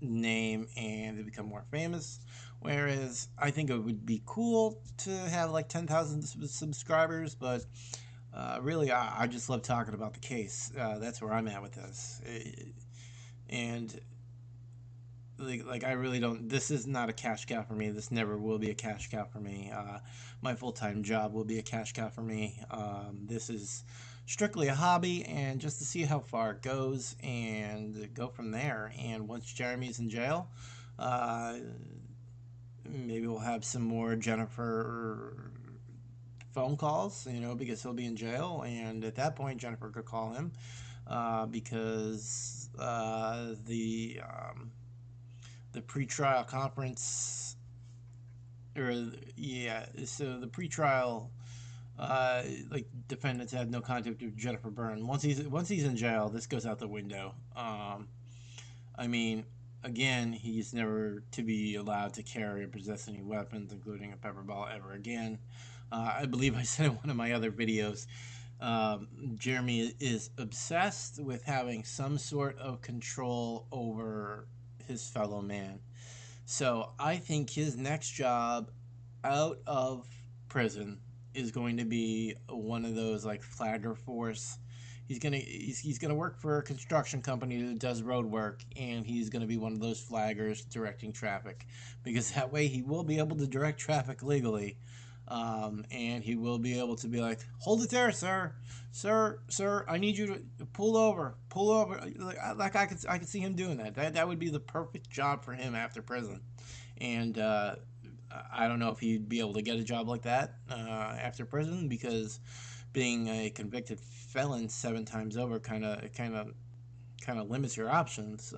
name and to become more famous. Whereas I think it would be cool to have like 10,000 subscribers, but really, I just love talking about the case. That's where I'm at with this. And like I really don't. This is not a cash cow for me. This never will be a cash cow for me. My full-time job will be a cash cow for me. This is strictly a hobby, and just to see how far it goes and go from there. And once Jeremy's in jail, uh, maybe we'll have some more Jennifer phone calls, because he'll be in jail, and at that point Jennifer could call him, because the pretrial conference, or yeah, so the pretrial, like defendants have no contact with Jennifer Byrne. Once he's in jail, this goes out the window. I mean, again, he's never to be allowed to carry or possess any weapons, including a pepper ball, ever again. I believe I said in one of my other videos, Jeremy is obsessed with having some sort of control over his fellow man. So I think his next job out of prison is going to be one of those like flagger force. He's gonna work for a construction company that does road work, and he's gonna be one of those flaggers directing traffic, because that way he will be able to direct traffic legally, and he will be able to be like, hold it there, sir, sir, I need you to pull over. Like I could see him doing that. That would be the perfect job for him after prison, and I don't know if he'd be able to get a job like that after prison, because being a convicted felon 7 times over kind of limits your options.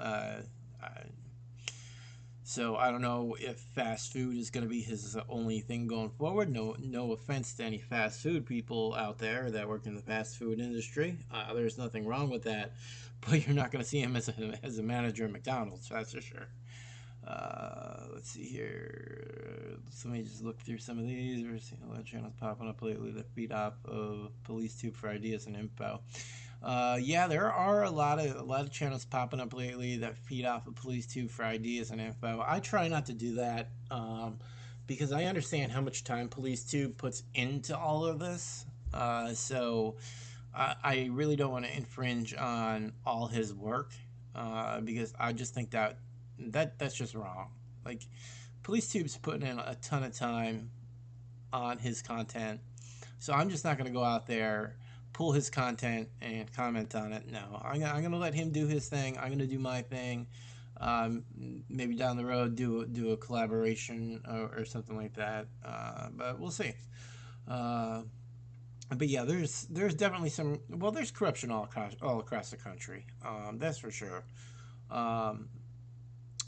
So I don't know if fast food is going to be his only thing going forward. No offense to any fast food people out there that work in the fast food industry. There's nothing wrong with that, but you're not going to see him as a manager at McDonald's. That's for sure. Let's see here. Let me just look through some of these. We're seeing a lot of channels popping up lately that feed off of Police Tube for ideas and info. Yeah, there are a lot of channels popping up lately that feed off of Police Tube for ideas and info. I try not to do that, because I understand how much time Police Tube puts into all of this. So I really don't want to infringe on all his work, because I just think that's just wrong. Like, Police Tube's putting in a ton of time on his content, so I'm just not going to go out there, pull his content, and comment on it. No, I'm going to let him do his thing. I'm going to do my thing. Maybe down the road do a collaboration or something like that. But we'll see. But yeah, there's definitely some. Well, there's corruption all across the country. That's for sure.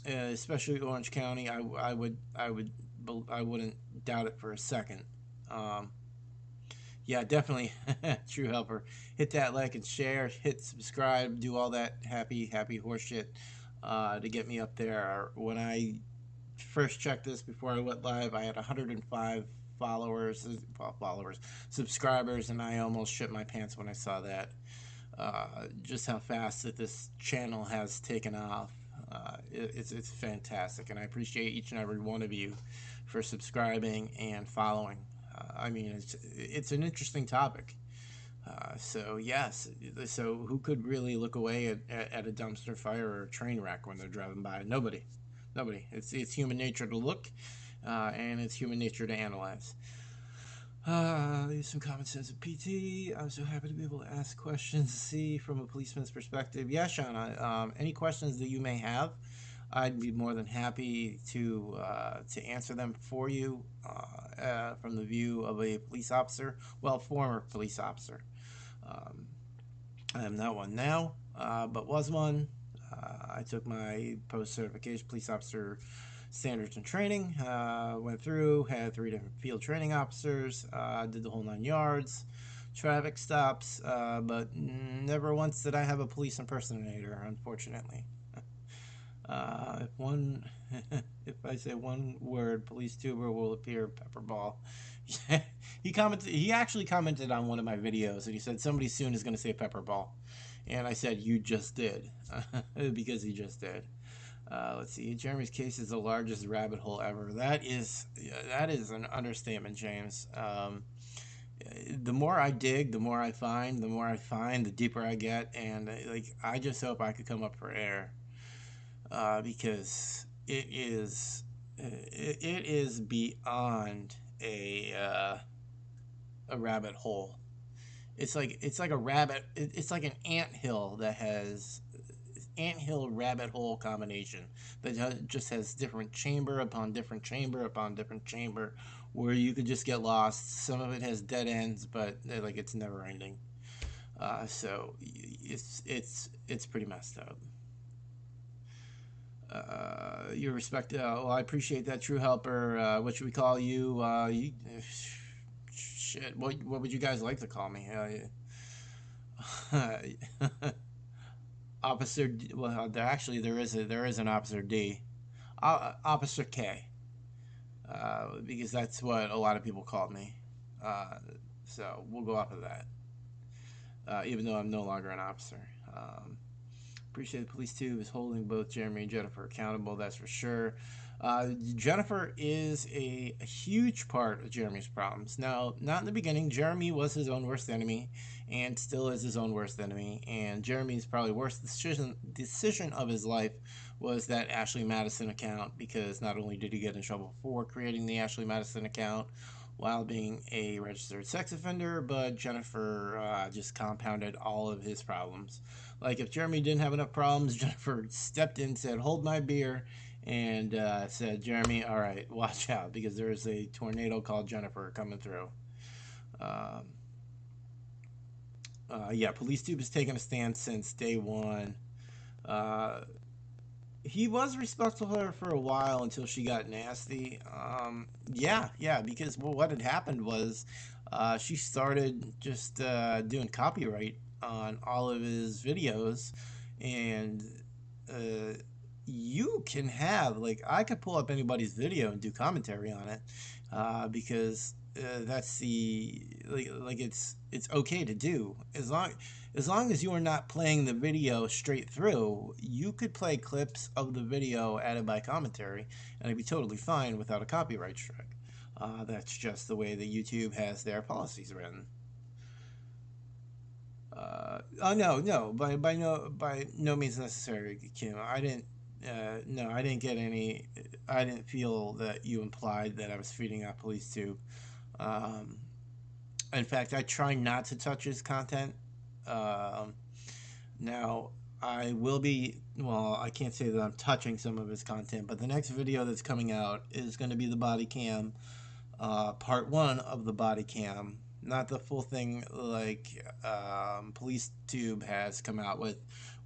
especially Orange County. I wouldn't doubt it for a second. Um, yeah, definitely, true helper. Hit that like and share. Hit subscribe. Do all that happy horse shit to get me up there. When I first checked this before I went live, I had 105 followers, subscribers, and I almost shit my pants when I saw that. Just how fast that this channel has taken off. It's fantastic, and I appreciate each and every one of you for subscribing and following. I mean, it's an interesting topic. So yes, so who could really look away at a dumpster fire or a train wreck when they're driving by? Nobody, nobody. It's human nature to look, and it's human nature to analyze. Leave some common sense of PT. I'm so happy to be able to ask questions, see from a policeman's perspective. Yeah, Shauna, any questions that you may have, I'd be more than happy to answer them for you from the view of a police officer, well, former police officer. I am not one now, but was one. I took my post-certification police officer standards and training, went through, had 3 different field training officers, did the whole 9 yards, traffic stops, but never once did I have a police impersonator, unfortunately. If one, if I say one word, police tuber will appear, pepperball. He actually commented on one of my videos, and he said somebody soon is going to say pepperball, and I said you just did, because he just did. Let's see. Jeremy's case is the largest rabbit hole ever. That is an understatement, James. The more I dig, the more I find. The more I find, the deeper I get, and I just hope I could come up for air, because it is beyond a rabbit hole. It's like a rabbit. It's like an anthill that has anthill rabbit hole combination that just has different chamber upon different chamber upon different chamber, where you could just get lost. Some of it has dead ends, but it's never ending. So it's pretty messed up. Your respect. Well, I appreciate that, true helper. What should we call you? Shit. What would you guys like to call me? Officer D, well, there is an Officer D, Officer K, because that's what a lot of people called me. So we'll go off of that. Even though I'm no longer an officer. Appreciate the police too is holding both Jeremy and Jennifer accountable. That's for sure. Jennifer is a huge part of Jeremy's problems. Now, not in the beginning. Jeremy was his own worst enemy, and still is his own worst enemy. And Jeremy's probably worst decision of his life was that Ashley Madison account, because not only did he get in trouble for creating the Ashley Madison account while being a registered sex offender, but Jennifer just compounded all of his problems. Like, if Jeremy didn't have enough problems, Jennifer stepped in, said, "Hold my beer," and said, "Jeremy, all right, watch out, because there is a tornado called Jennifer coming through." Yeah, PoliceTube has taken a stand since day one. He was respectful of her for a while until she got nasty. Yeah, because what had happened was she started just doing copyright on all of his videos, and you can have, I could pull up anybody's video and do commentary on it, because that's it's okay to do, as long as you are not playing the video straight through. You could play clips of the video added by commentary, and it'd be totally fine without a copyright strike. That's just the way that YouTube has their policies written. No, by no means necessary, Kim. I didn't. No, I didn't get any. I didn't feel that you implied that I was feeding off PoliceTube. In fact, I try not to touch his content. Now, I will be. Well, I can't say that I'm touching some of his content, but the next video that's coming out is going to be the body cam, part 1 of the body cam. not the full thing like Police Tube has come out with,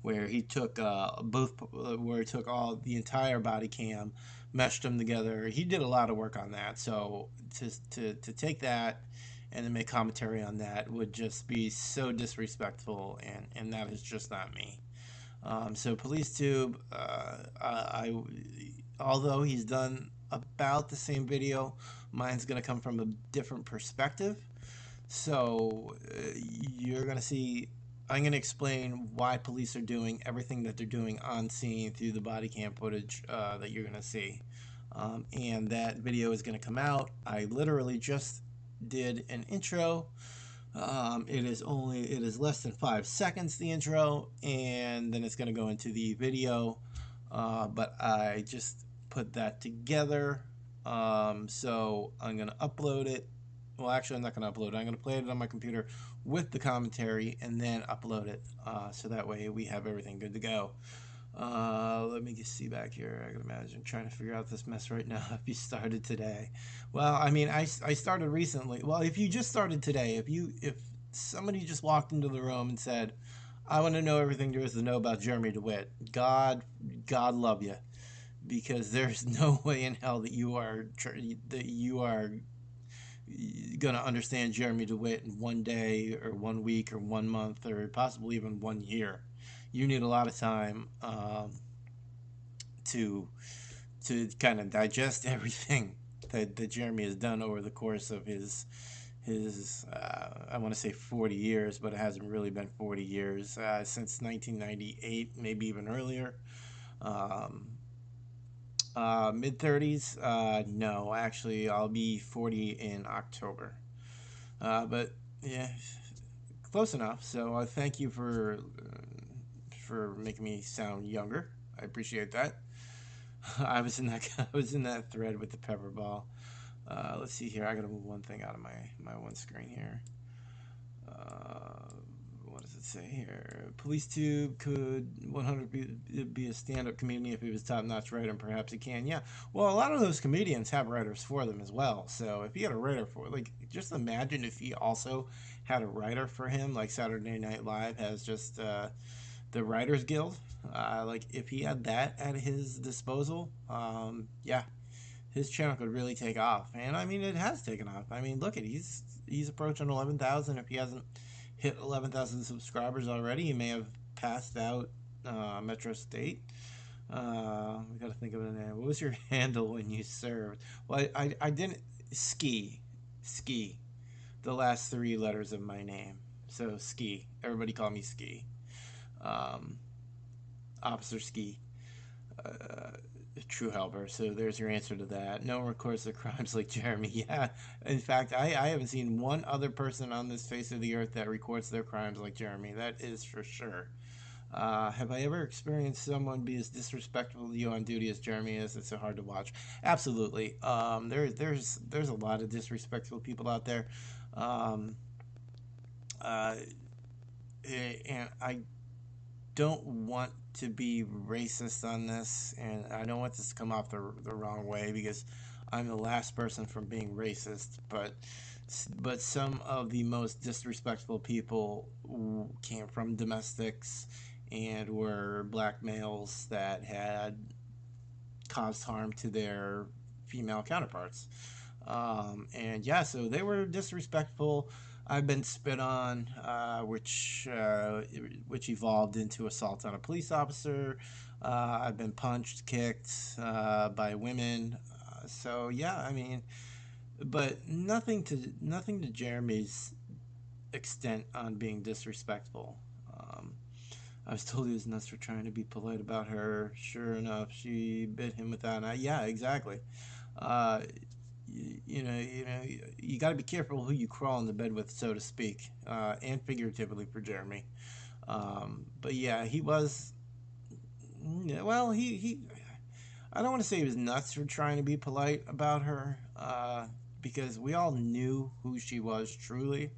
where he took where he took all the entire body cam, meshed them together. He did a lot of work on that. So to take that and then make commentary on that would just be so disrespectful, and that is just not me. So Police Tube, although he's done about the same video, mine's gonna come from a different perspective. So you're gonna see. I'm gonna explain why police are doing everything that they're doing on scene through the body cam footage that you're gonna see, and that video is gonna come out. I literally just did an intro. It is less than 5 seconds, the intro, and then it's going to go into the video. But I just put that together. So I'm going to upload it. Well, actually, I'm not going to upload it. I'm going to play it on my computer with the commentary and then upload it. So that way we have everything good to go. Let me just see back here. I can imagine trying to figure out this mess right now. If you started today, well, I mean, I started recently. Well, if you just started today, if somebody just walked into the room and said, "I want to know everything there is to know about Jeremy Dewitte," God love you, because there's no way in hell that you are gonna understand Jeremy DeWitt in one day or 1 week or 1 month or possibly even 1 year. You need a lot of time to kind of digest everything that Jeremy has done over the course of his I want to say 40 years, but it hasn't really been 40 years, since 1998, maybe even earlier. Mid 30s? No, actually, I'll be 40 in October. But yeah, close enough. So thank you for making me sound younger. I appreciate that. I was in that thread with the pepper ball. Let's see here. I gotta move one thing out of my one screen here. What does it say here? Police Tube could 100 be a stand-up comedian if he was top-notch writer, and perhaps he can. Yeah. Well, a lot of those comedians have writers for them as well. So if he had a writer for, like, just imagine if he also had a writer for him, like Saturday Night Live has just the Writers Guild. Like if he had that at his disposal, yeah, his channel could really take off. And I mean, it has taken off. I mean, look at he's approaching 11,000. If he hasn't hit 11,000 subscribers already, he may have passed out Metro State. We got to think of a name. What was your handle when you served? Well, I didn't ski. The last 3 letters of my name. So Ski. Everybody call me Ski. Officer Ski. True helper. So there's your answer to that. No one records their crimes like Jeremy. Yeah. In fact, I haven't seen one other person on this face of the earth that records their crimes like Jeremy. That is for sure. Have I ever experienced someone be as disrespectful to you on duty as Jeremy is? It's so hard to watch. Absolutely. There's a lot of disrespectful people out there. And I don't want to be racist on this, and I don't want this to come off the wrong way, because I'm the last person from being racist, but some of the most disrespectful people came from domestics and were black males that had caused harm to their female counterparts. And yeah, so they were disrespectful. I've been spit on, which evolved into assault on a police officer. I've been punched, kicked by women. So yeah, I mean, but nothing to Jeremy's extent on being disrespectful. I was told he was nuts for trying to be polite about her. Sure enough, she bit him with that. Yeah, exactly. Uh, you got to be careful who you crawl into bed with, so to speak, and figuratively for Jeremy. But yeah, he was. Well, he. I don't want to say he was nuts for trying to be polite about her, because we all knew who she was truly.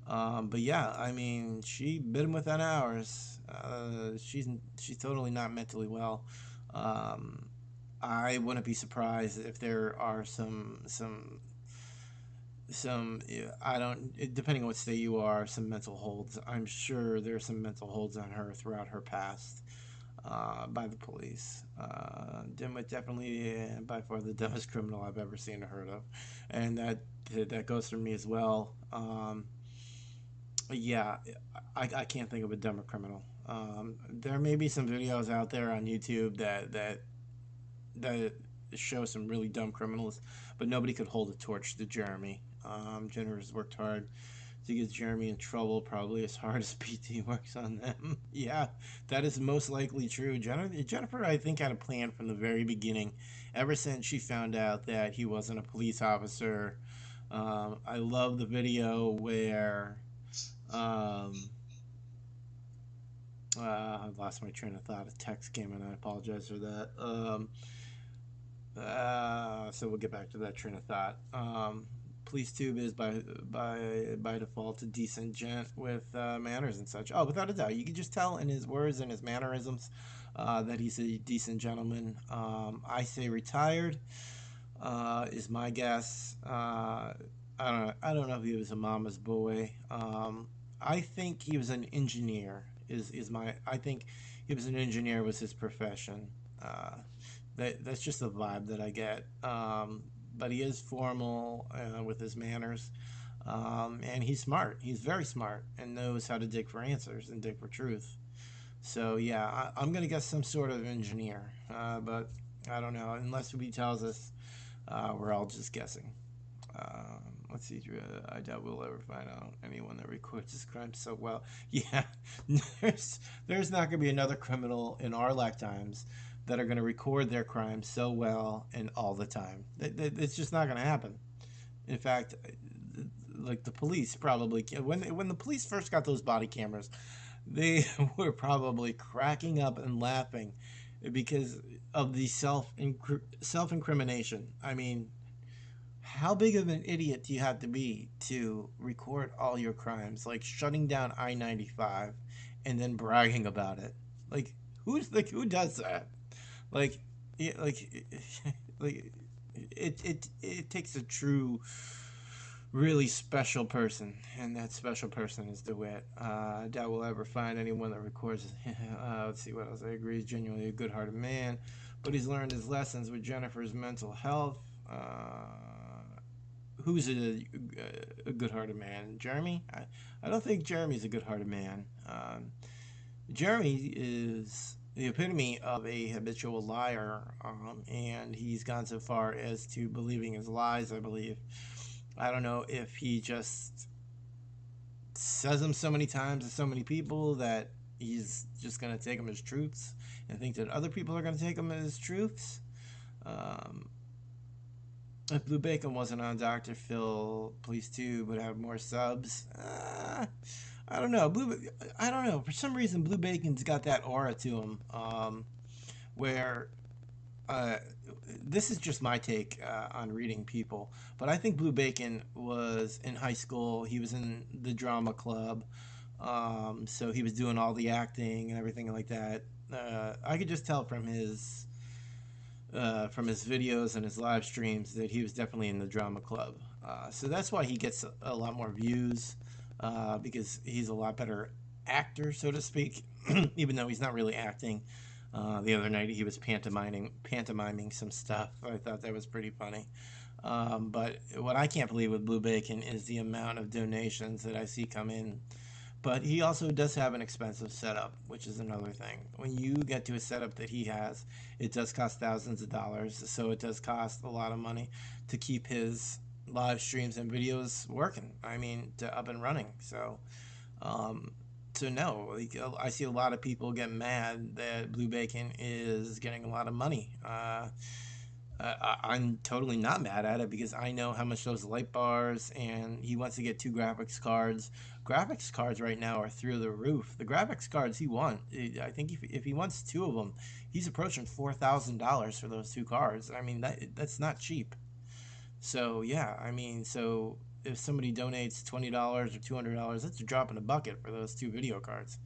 But yeah, I mean, she bit him within hours. She's totally not mentally well. Um, I wouldn't be surprised if there are some I don't, depending on what state you are, some mental holds. I'm sure there's some mental holds on her throughout her past, by the police. Dewitte definitely, by far the dumbest criminal I've ever seen or heard of, and that goes for me as well. Yeah, I can't think of a dumber criminal. There may be some videos out there on YouTube that show some really dumb criminals, but nobody could hold a torch to Jeremy. Jennifer's worked hard to get Jeremy in trouble, probably as hard as PT works on them. Yeah, that is most likely true. Jennifer, I think, had a plan from the very beginning, ever since she found out that he wasn't a police officer. I love the video where um, I lost my train of thought. A text came in. I apologize for that. So we'll get back to that train of thought. Police Tube is by default a decent gent with manners and such. Oh, without a doubt, you can just tell in his words and his mannerisms that he's a decent gentleman. I say retired is my guess. I don't know if he was a mama's boy. I think he was an engineer. Is my I think he was an engineer was his profession. That's just the vibe that I get. But he is formal with his manners, and he's smart. He's very smart and knows how to dig for answers and dig for truth. So yeah, I'm gonna guess some sort of engineer, but I don't know unless he tells us. We're all just guessing. Let's see. I doubt we'll ever find out anyone that records his crimes so well. Yeah, there's not going to be another criminal in our lifetimes that are going to record their crimes so well and all the time. It's just not going to happen. In fact, like the police probably when the police first got those body cameras, they were probably cracking up and laughing because of the self incrimination. I mean, how big of an idiot do you have to be to record all your crimes, like shutting down I-95 and then bragging about it? Who does that? Like, yeah, like it takes a true, really special person, and that special person is Dewitte. I doubt we'll ever find anyone that records. Let's see what else. I agree, he's genuinely a good-hearted man, but he's learned his lessons with Jennifer's mental health. Who's a good-hearted man? Jeremy? I don't think Jeremy's a good-hearted man. Jeremy is the epitome of a habitual liar, and he's gone so far as to believing his lies, I believe. I don't know if he just says them so many times to so many people that he's just going to take them as truths and think that other people are going to take them as truths. If Blue Bacon wasn't on Dr. Phil, Police 2 would have more subs. I don't know. I don't know. For some reason, Blue Bacon's got that aura to him, where this is just my take on reading people, but I think Blue Bacon was in high school. He was in the drama club, so he was doing all the acting and everything like that. I could just tell from his videos and his live streams that he was definitely in the drama club. So that's why he gets a lot more views, because he's a lot better actor, so to speak, even though he's not really acting. The other night he was pantomiming some stuff. I thought that was pretty funny. But what I can't believe with Blue Bacon is the amount of donations that I see come in. But he also does have an expensive setup, which is another thing. When you get to a setup that he has, it does cost thousands of dollars. So it does cost a lot of money to keep his live streams and videos working. I mean, up and running. So no, I see a lot of people get mad that Blue Bacon is getting a lot of money. I'm totally not mad at it because I know how much those light bars, and he wants to get 2 graphics cards. Graphics cards right now are through the roof. The graphics cards he wants, I think if he wants 2 of them, he's approaching $4,000 for those 2 cards. I mean, that's not cheap. So yeah, I mean, so if somebody donates $20 or $200, that's a drop in the bucket for those 2 video cards.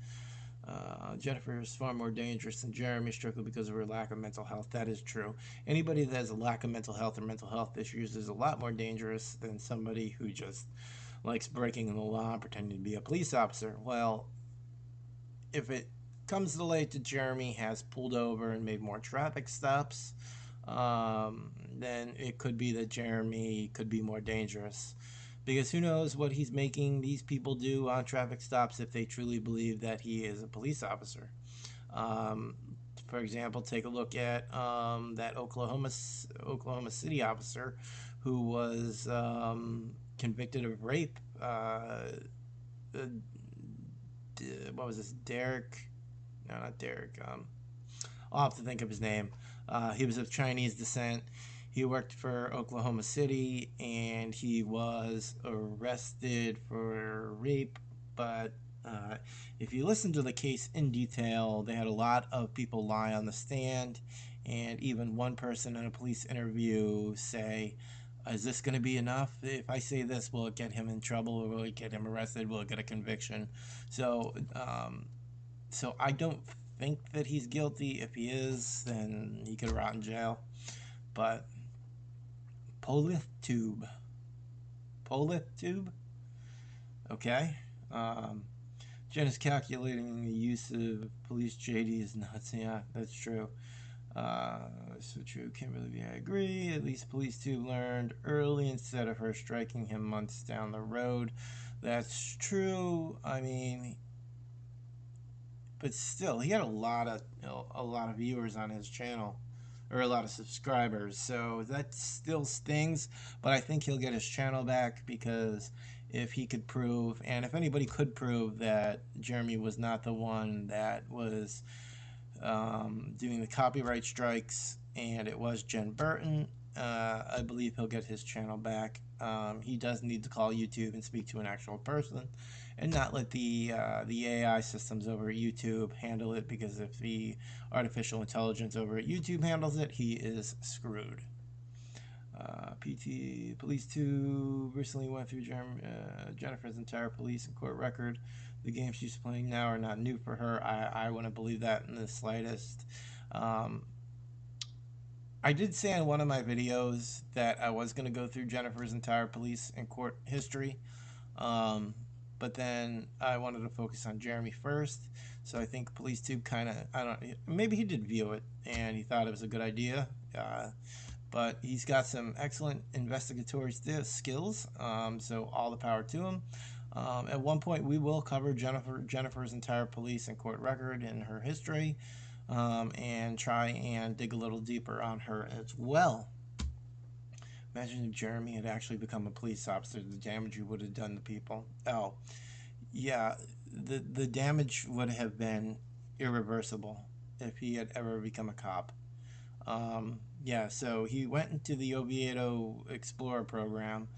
Jennifer is far more dangerous than Jeremy strictly because of her lack of mental health. That is true. Anybody that has a lack of mental health or mental health issues is a lot more dangerous than somebody who just likes breaking the law and pretending to be a police officer. Well, if it comes to light that Jeremy has pulled over and made more traffic stops, then it could be that Jeremy could be more dangerous. Because who knows what he's making these people do on traffic stops if they truly believe that he is a police officer. Um, for example, take a look at that Oklahoma City officer who was convicted of rape. What was this? Derek? No, not Derek. I'll have to think of his name. He was of Chinese descent. He worked for Oklahoma City, and he was arrested for rape. But if you listen to the case in detail, they had a lot of people lie on the stand, and even one person in a police interview say, is this going to be enough? If I say this, will it get him in trouble? Or will it get him arrested? Will it get a conviction? So, so I don't think that he's guilty. If he is, then he could rot in jail. But Polith tube, okay. Jen is calculating the use of police JD is nuts. Yeah, that's true. So true. Can't really be. I agree. At least police tube learned early instead of her striking him months down the road. That's true. I mean, but still, he had a lot of viewers on his channel, or a lot of subscribers. So that still stings. But I think he'll get his channel back because if he could prove, and if anybody could prove that Jeremy was not the one that was doing the copyright strikes, and it was Jen Burton, I believe he'll get his channel back. He does need to call YouTube and speak to an actual person, and not let the AI systems over at YouTube handle it, because if the artificial intelligence over at YouTube handles it, he is screwed. PT Police 2 recently went through Jennifer's entire police and court record. The games she's playing now are not new for her. I wouldn't believe that in the slightest. I did say in one of my videos that I was going to go through Jennifer's entire police and court history. But then I wanted to focus on Jeremy first. So I think PoliceTube kind of, I don't, maybe he did view it and he thought it was a good idea. But he's got some excellent investigatory skills, so all the power to him. At one point, we will cover Jennifer's entire police and court record and her history, and try and dig a little deeper on her as well. Imagine if Jeremy had actually become a police officer, the damage he would have done to people. Oh, yeah, the damage would have been irreversible if he had ever become a cop. Yeah, so he went into the Oviedo Explorer program.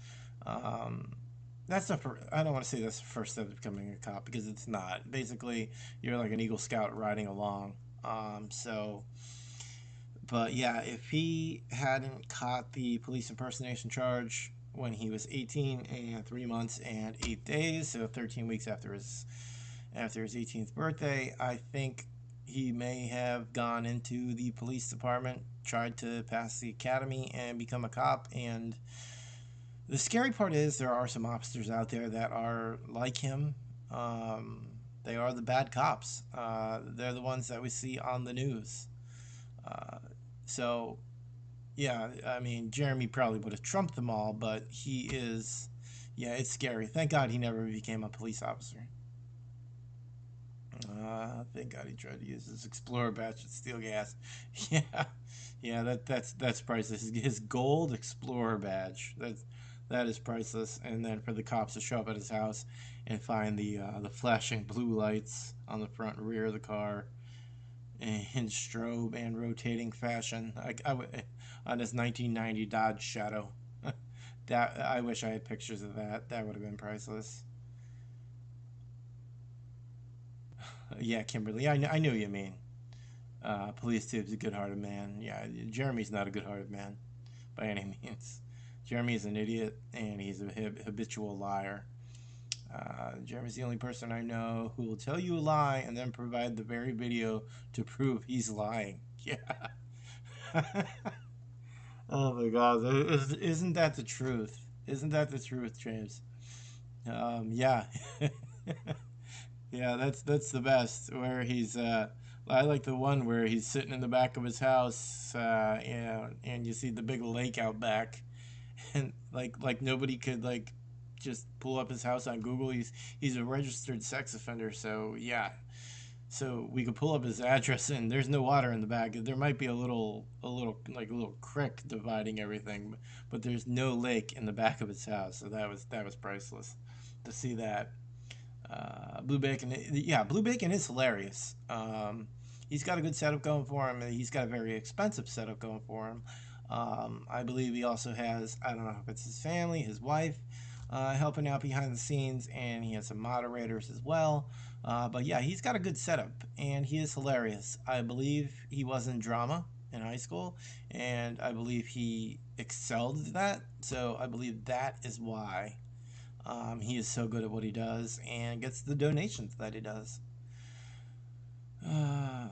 That's the first, I don't want to say that's the first step of becoming a cop, because it's not. Basically, you're like an Eagle Scout riding along. But yeah, if he hadn't caught the police impersonation charge when he was 18 and 3 months and 8 days, so 13 weeks after his 18th birthday, I think he may have gone into the police department, tried to pass the academy and become a cop. And the scary part is there are some officers out there that are like him. They are the bad cops. They're the ones that we see on the news. So, yeah, I mean, Jeremy probably would have trumped them all, but he is, yeah, it's scary. Thank God he never became a police officer. Thank God he tried to use his Explorer badge to steal gas. Yeah, that's priceless. His gold Explorer badge. That is priceless. And then for the cops to show up at his house and find the flashing blue lights on the front and rear of the car in strobe and rotating fashion, on his 1990 Dodge Shadow. That, I wish I had pictures of that. That would have been priceless. Yeah, Kimberly, I knew you mean. Police Tube's a good-hearted man. Yeah, Jeremy's not a good-hearted man by any means. Jeremy is an idiot, and he's a habitual liar. Jeremy's the only person I know who will tell you a lie and then provide the very video to prove he's lying. Yeah. Oh my God. Isn't that the truth? Isn't that the truth, James? Yeah. Yeah, that's the best. Where he's, I like the one where he's sitting in the back of his house, and you see the big lake out back, and like nobody could like just pull up his house on Google. He's a registered sex offender, so yeah. So we could pull up his address, and there's no water in the back. There might be a little creek dividing everything, but there's no lake in the back of his house. So that was priceless to see that. Blue Bacon, yeah, Blue Bacon is hilarious. He's got a good setup going for him, and he's got a very expensive setup going for him. I believe he also has, I don't know if it's his family, his wife, helping out behind the scenes, and he has some moderators as well. But yeah, he's got a good setup, and he is hilarious. I believe he was in drama in high school, and I believe he excelled at that. So I believe that is why he is so good at what he does and gets the donations that he does. Uh,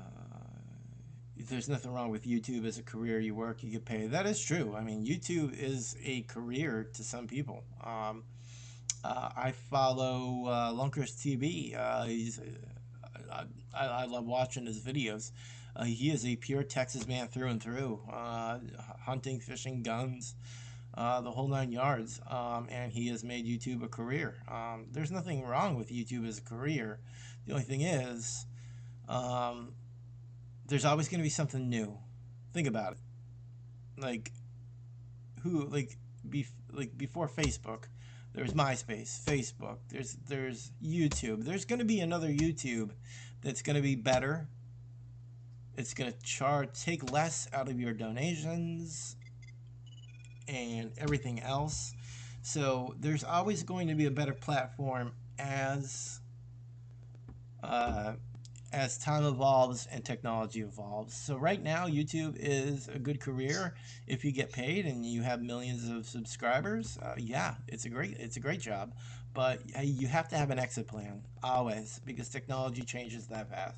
there's nothing wrong with YouTube as a career. You work, you get paid. That is true. I mean, YouTube is a career to some people. I follow Lunkers TV. I love watching his videos. He is a pure Texas man through and through. Hunting, fishing, guns, the whole 9 yards. And he has made YouTube a career. There's nothing wrong with YouTube as a career. The only thing is, um, there's always going to be something new. Think about it. Like who like before Facebook, there's MySpace, Facebook, there's YouTube. There's going to be another YouTube that's going to be better. It's going to take less out of your donations and everything else. So there's always going to be a better platform uh, as time evolves and technology evolves. So right now, YouTube is a good career if you get paid and you have millions of subscribers. Yeah, it's a great job, but you have to have an exit plan always because technology changes that fast.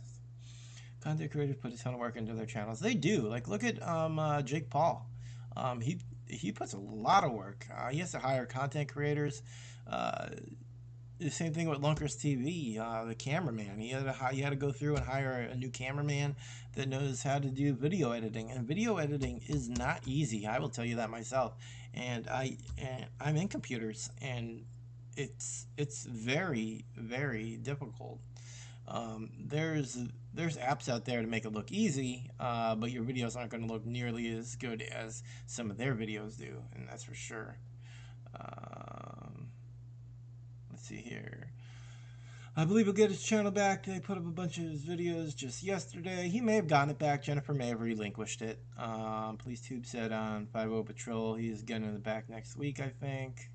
Content creators put a ton of work into their channels. They do. Like look at Jake Paul. He puts a lot of work. He has to hire content creators. Uh, the same thing with Lunkers TV, the cameraman. He had to go through and hire a new cameraman that knows how to do video editing. And video editing is not easy. I will tell you that myself. And I'm in computers, and it's very very difficult. There's apps out there to make it look easy, but your videos aren't going to look nearly as good as some of their videos do, and that's for sure. Um, let's see here. I believe he'll get his channel back. They put up a bunch of his videos just yesterday. He may have gotten it back. Jennifer may have relinquished it. Police Tube said on 50 Patrol he's getting it back next week, I think.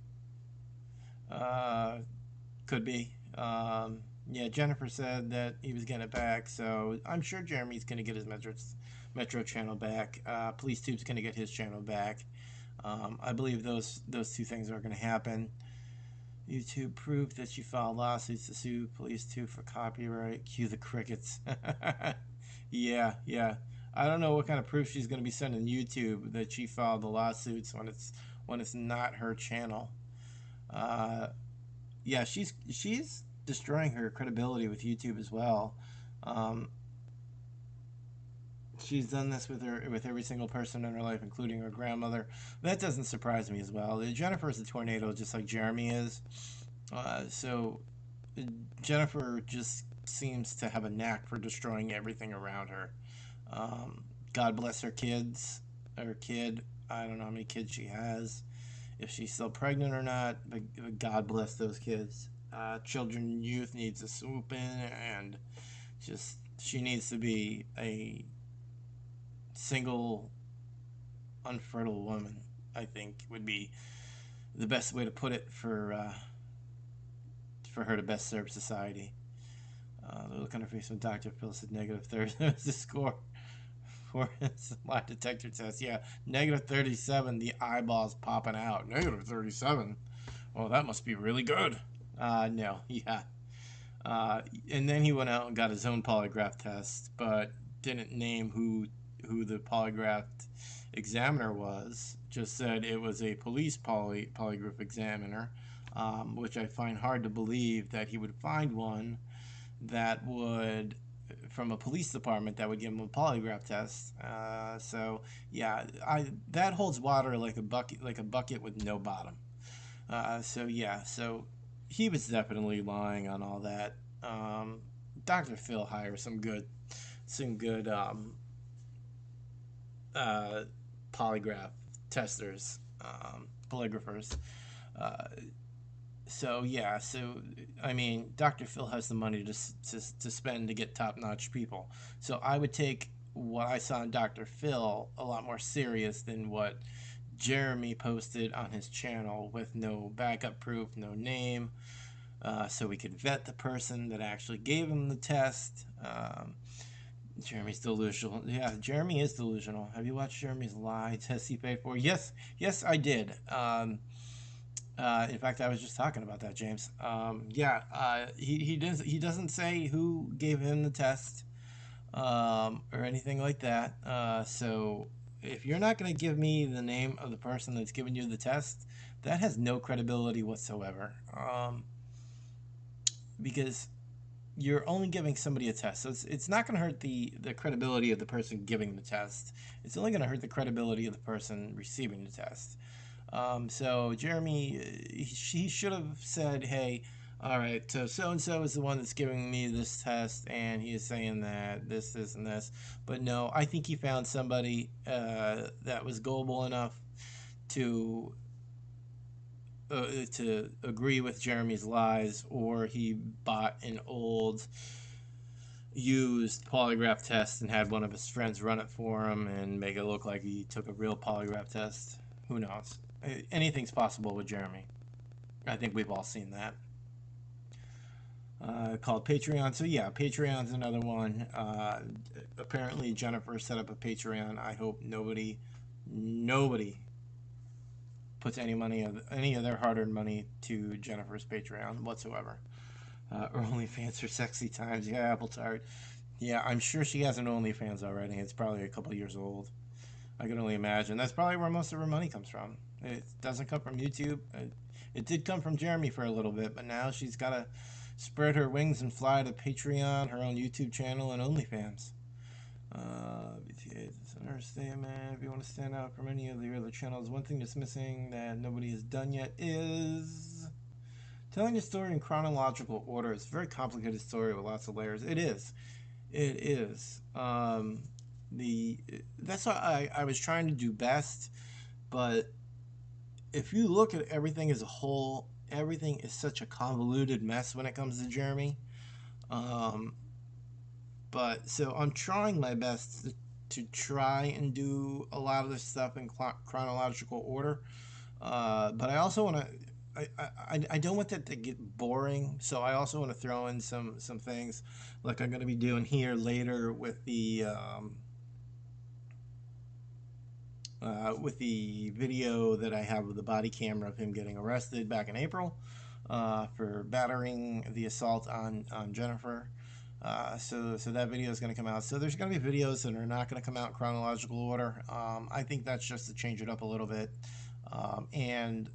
Could be. Yeah, Jennifer said that he was getting it back, so I'm sure Jeremy's going to get his Metro channel back. Police Tube's going to get his channel back. I believe those two things are going to happen. YouTube proof that she filed lawsuits to sue Police Tube for copyright. Cue the crickets. Yeah. I don't know what kind of proof she's going to be sending YouTube that she filed the lawsuits when it's not her channel. Yeah, she's destroying her credibility with YouTube as well. She's done this with every single person in her life, including her grandmother. That doesn't surprise me as well. Jennifer's a tornado, just like Jeremy is. So Jennifer just seems to have a knack for destroying everything around her. God bless her kids. Her kid. I don't know how many kids she has, if she's still pregnant or not. But God bless those kids. Children and youth needs to swoop in and just she needs to be a single unfertile woman, I think would be the best way to put it for her to best serve society. The look on her face when Dr. Phil said negative 30 was the score for his lie detector test. Yeah, negative 37, the eyeballs popping out. Negative 37. Well, that must be really good. No, yeah. And then he went out and got his own polygraph test, but didn't name who the polygraph examiner was. Just said it was a police polygraph examiner, which I find hard to believe that he would find one that would from a police department that would give him a polygraph test. So yeah, I that holds water like a bucket with no bottom. So yeah, so he was definitely lying on all that. Dr. Phil hires some good uh, polygraph testers, polygraphers. Uh, so yeah, so I mean, Dr. Phil has the money to spend to get top notch people. So I would take what I saw in Dr. Phil a lot more serious than what Jeremy posted on his channel with no backup proof, no name, so we could vet the person that actually gave him the test. Jeremy's delusional. Yeah, Jeremy is delusional. Have you watched Jeremy's lie test he paid for? Yes, yes, I did. In fact, I was just talking about that, James. Yeah, he doesn't say who gave him the test or anything like that. So if you're not going to give me the name of the person that's giving you the test, that has no credibility whatsoever. Because you're only giving somebody a test. So it's not going to hurt the credibility of the person giving the test. It's only going to hurt the credibility of the person receiving the test. So Jeremy, he should have said, hey, all right, so and so is the one that's giving me this test, and he is saying that this, and this. But no, I think he found somebody that was gullible enough to to agree with Jeremy's lies, or he bought an old used polygraph test and had one of his friends run it for him and make it look like he took a real polygraph test. Who knows? Anything's possible with Jeremy. I think we've all seen that. Called Patreon. So yeah, Patreon's another one. Apparently Jennifer set up a Patreon. I hope nobody puts any of their hard-earned money to Jennifer's Patreon whatsoever. Or OnlyFans for sexy times. Yeah, Apple Tart. Yeah, I'm sure she has an OnlyFans already. It's probably a couple years old. I can only imagine. That's probably where most of her money comes from. It doesn't come from YouTube. It did come from Jeremy for a little bit, but now she's got to spread her wings and fly to Patreon, her own YouTube channel, and OnlyFans. BTA her statement. If you want to stand out from any of the other channels, one thing that's missing that nobody has done yet is telling the story in chronological order. It's a very complicated story with lots of layers. It is. It is. That's what I was trying to do best, but if you look at everything as a whole, everything is such a convoluted mess when it comes to Jeremy. But so I'm trying my best to try and do a lot of this stuff in chronological order. But I also want to. I don't want that to get boring, so I also want to throw in some things like I'm going to be doing here later with the video that I have with the body camera of him getting arrested back in April for battering the assault on Jennifer. So that video is going to come out. So there's going to be videos that are not going to come out in chronological order. I think that's just to change it up a little bit and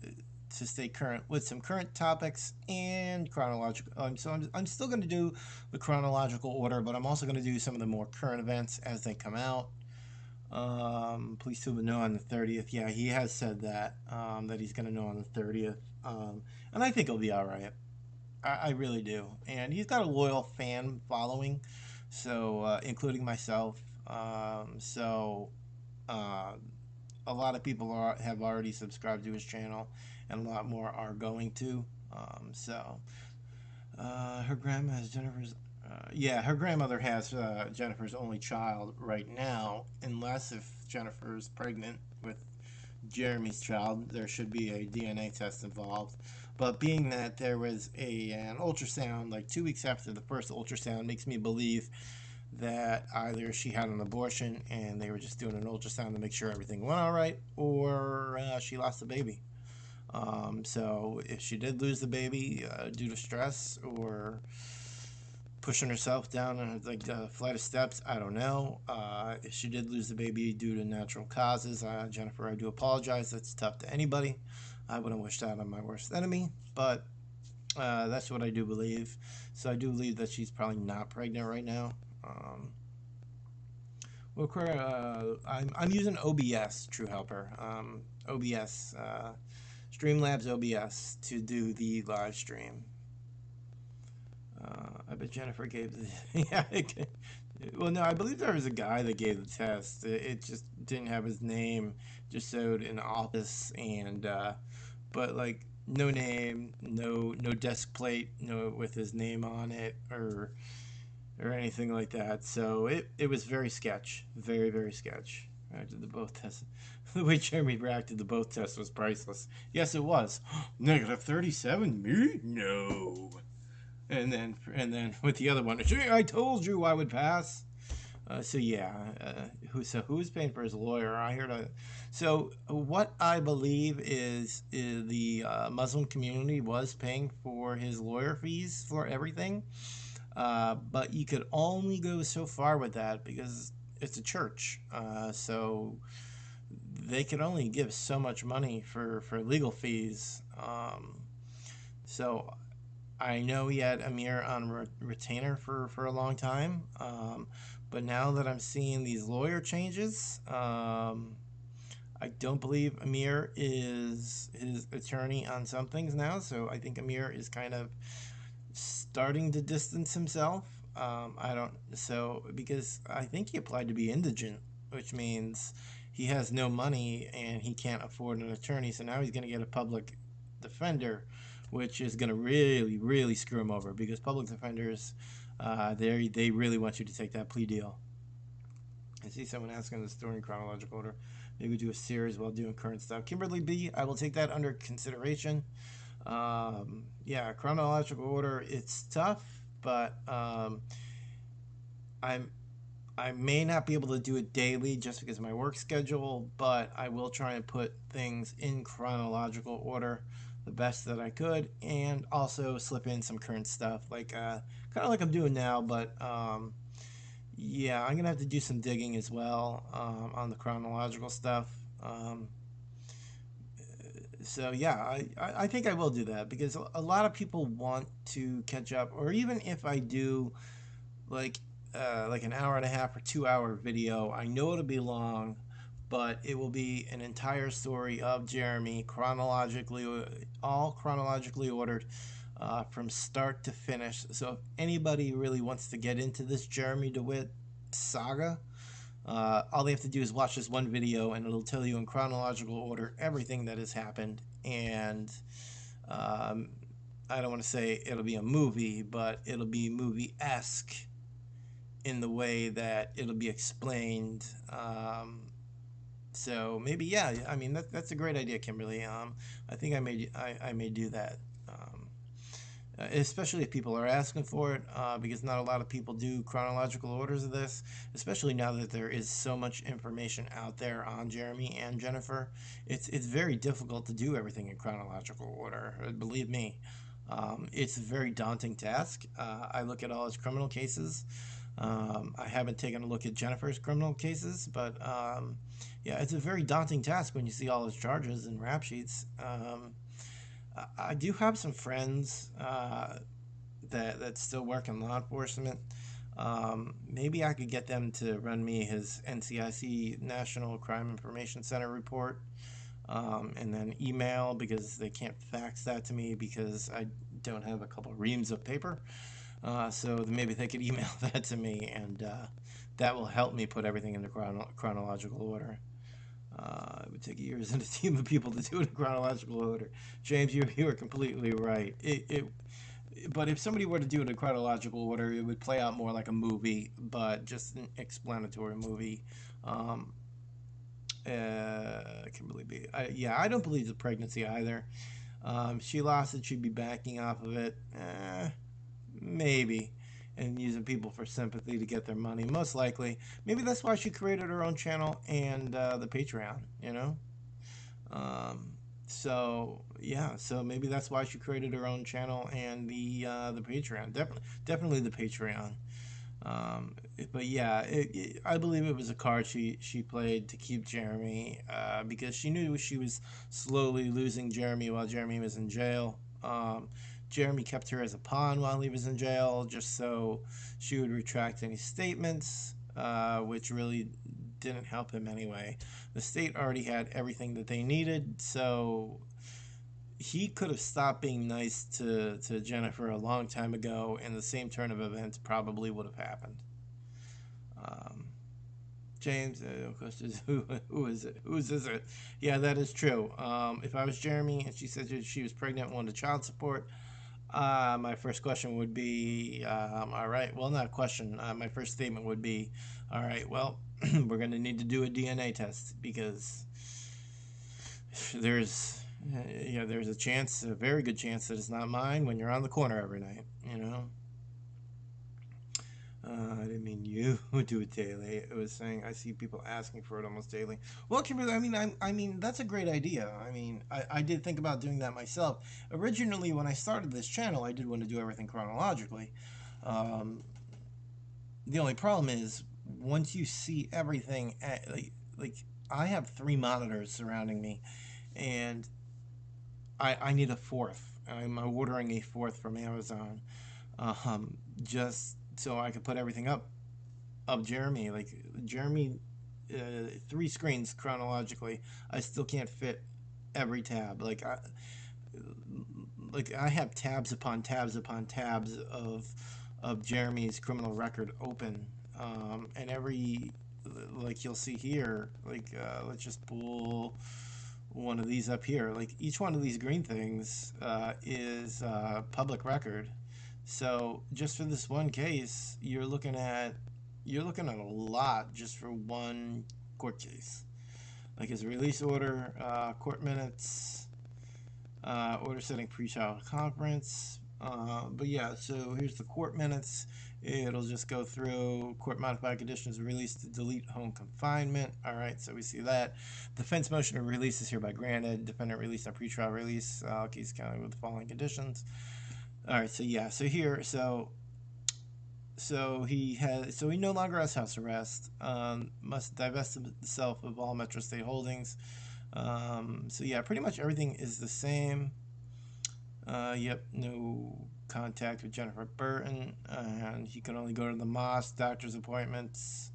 to stay current with some current topics and chronological. So I'm still going to do the chronological order, but I'm also going to do some of the more current events as they come out. Please tune in on the 30th. Yeah, he has said that that he's going to know on the 30th, and I think he'll be all right. I really do. And he's got a loyal fan following, so including myself. So a lot of people have already subscribed to his channel, and a lot more are going to. Her grandma has Jennifer's. Yeah, her grandmother has Jennifer's only child right now, unless if Jennifer's pregnant with Jeremy's child, there should be a DNA test involved. But being that there was an ultrasound like 2 weeks after the first ultrasound, makes me believe that either she had an abortion and they were just doing an ultrasound to make sure everything went all right, or she lost the baby. So if she did lose the baby due to stress or pushing herself down like a flight of steps, I don't know. If she did lose the baby due to natural causes, Jennifer, I do apologize. That's tough to anybody. I wouldn't wish that on my worst enemy, but that's what I do believe. So I do believe that she's probably not pregnant right now. Well, I'm using OBS, True Helper. OBS, Streamlabs OBS to do the live stream. I bet Jennifer gave the. Yeah. Well, no, I believe there was a guy that gave the test. It just didn't have his name, just showed an office, and but like no name, no desk plate, no with his name on it or anything like that. So it was very sketch, very sketch. I did the both tests. The way Jeremy reacted to both tests was priceless. Yes, it was. Negative 37. Me? No. And then with the other one, I told you I would pass. So yeah, who's paying for his lawyer? I heard so what I believe is the Muslim community was paying for his lawyer fees for everything, but you could only go so far with that because it's a church. So they could only give so much money for legal fees. So I know he had Amir on retainer for a long time, but now that I'm seeing these lawyer changes, I don't believe Amir is his attorney on some things now. So I think Amir is kind of starting to distance himself. I don't so because I think he applied to be indigent, which means he has no money and he can't afford an attorney. So now he's going to get a public defender, which is going to really screw him over because public defenders, they really want you to take that plea deal. I see someone asking the story in chronological order. Maybe do a series while doing current stuff. Kimberly B, I will take that under consideration. Yeah, chronological order, it's tough, but I may not be able to do it daily just because of my work schedule, but I will try and put things in chronological order the best that I could, and also slip in some current stuff, like kind of like I'm doing now. But yeah, I'm gonna have to do some digging as well on the chronological stuff. So yeah, I think I will do that because a lot of people want to catch up, or even if I do like an hour and a half or 2 hour video, I know it'll be long, but it will be an entire story of Jeremy chronologically, all chronologically ordered from start to finish. So if anybody really wants to get into this Jeremy Dewitte saga, all they have to do is watch this one video and it'll tell you in chronological order everything that has happened. And I don't want to say it'll be a movie, but it'll be movie-esque in the way that it'll be explained. So maybe, yeah, I mean that's a great idea, Kimberly. I think I may do that. Especially if people are asking for it, because not a lot of people do chronological orders of this, especially now that there is so much information out there on Jeremy and Jennifer. It's very difficult to do everything in chronological order, believe me. It's a very daunting task. I look at all his criminal cases. I haven't taken a look at Jennifer's criminal cases, but yeah, it's a very daunting task when you see all his charges and rap sheets. I do have some friends that still work in law enforcement. Maybe I could get them to run me his NCIC National Crime Information Center report, and then email, because they can't fax that to me because I don't have a couple reams of paper. So maybe they could email that to me, and that will help me put everything into chronological order. It would take years and a team of people to do it in chronological order. James, you are completely right. But if somebody were to do it in chronological order, it would play out more like a movie, but just an explanatory movie. Can believe it. Yeah, I don't believe the pregnancy either. She lost it. She'd be backing off of it. Maybe. And using people for sympathy to get their money, most likely. Maybe that's why she created her own channel and the Patreon, you know? So yeah, so maybe that's why she created her own channel and the Patreon. Definitely the Patreon. But yeah, I believe it was a card she played to keep Jeremy, because she knew she was slowly losing Jeremy while Jeremy was in jail. Jeremy kept her as a pawn while he was in jail, just so she would retract any statements, which really didn't help him anyway. The state already had everything that they needed, so he could have stopped being nice to Jennifer a long time ago, and the same turn of events probably would have happened. Um, James, of course, who is it? Whose is it? Yeah, that is true. If I was Jeremy and she said she was pregnant and wanted child support, my first question would be, all right, well, not a question. My first statement would be, all right, well, we're going to need to do a DNA test because there's, there's a chance, a very good chance that it's not mine when you're on the corner every night, you know? I didn't mean you do it daily. It was saying I see people asking for it almost daily. Well, Kimberly, I mean that's a great idea. I did think about doing that myself. Originally, when I started this channel, I did want to do everything chronologically. Um, the only problem is once you see everything, like I have 3 monitors surrounding me, and I need a fourth. I'm ordering a fourth from Amazon, just so I could put everything up of Jeremy. Like Jeremy, 3 screens chronologically. I still can't fit every tab. Like I have tabs upon tabs upon tabs of Jeremy's criminal record open, and every like you'll see here. Let's just pull one of these up here. Like each one of these green things is public record. So just for this one case, you're looking at a lot just for one court case. Like his release order, court minutes, order setting pre-trial conference. But yeah, so here's the court minutes. It'll just go through court modified conditions released to delete home confinement. All right, so we see that. Defense motion to release is hereby granted. Defendant released on pretrial release. Case counted with the following conditions. All right, so yeah, so here, so he no longer has house arrest. Must divest himself of all Metro State holdings. So yeah, pretty much everything is the same. Yep, no contact with Jennifer Burton, and he can only go to the mosque, doctor's appointments.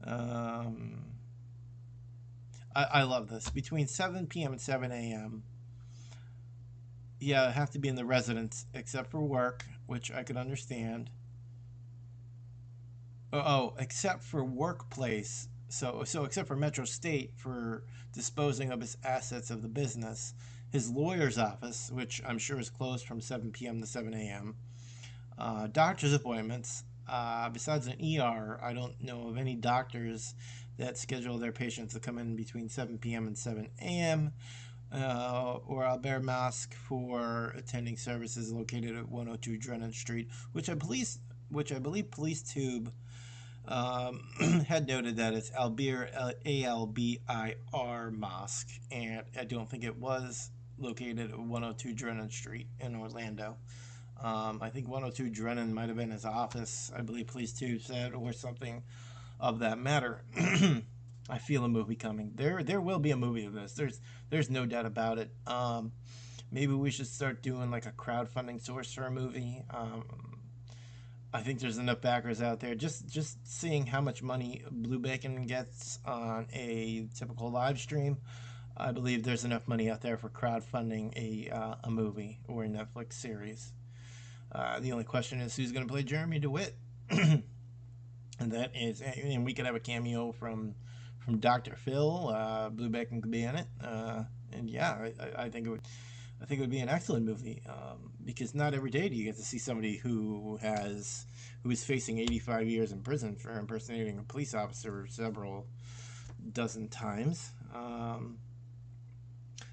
I love this. Between 7 p.m. and 7 a.m. Yeah, I have to be in the residence, except for work, which I could understand. Except for workplace. So except for Metro State for disposing of his assets of the business, his lawyer's office, which I'm sure is closed from 7 p.m. to 7 a.m. Doctor's appointments. Besides an ER, I don't know of any doctors that schedule their patients to come in between 7 p.m. and 7 a.m. Or Albert Mosque for attending services located at 102 Drennan Street, which I believe Police Tube had noted that it's Albir, Albir Mosque, and I don't think it was located at 102 Drennan Street in Orlando. I think 102 Drennan might have been his office, I believe Police Tube said, or something of that matter. I feel a movie coming. There will be a movie of this. There's no doubt about it. Maybe we should start doing like a crowdfunding source for a movie. I think there's enough backers out there. Just seeing how much money Blue Bacon gets on a typical live stream, I believe there's enough money out there for crowdfunding a movie or a Netflix series. The only question is who's going to play Jeremy Dewitte, and we could have a cameo from Dr. Phil. Blue Bacon could be in it, and yeah, I think it would be an excellent movie, because not every day do you get to see somebody who is facing 85 years in prison for impersonating a police officer several dozen times.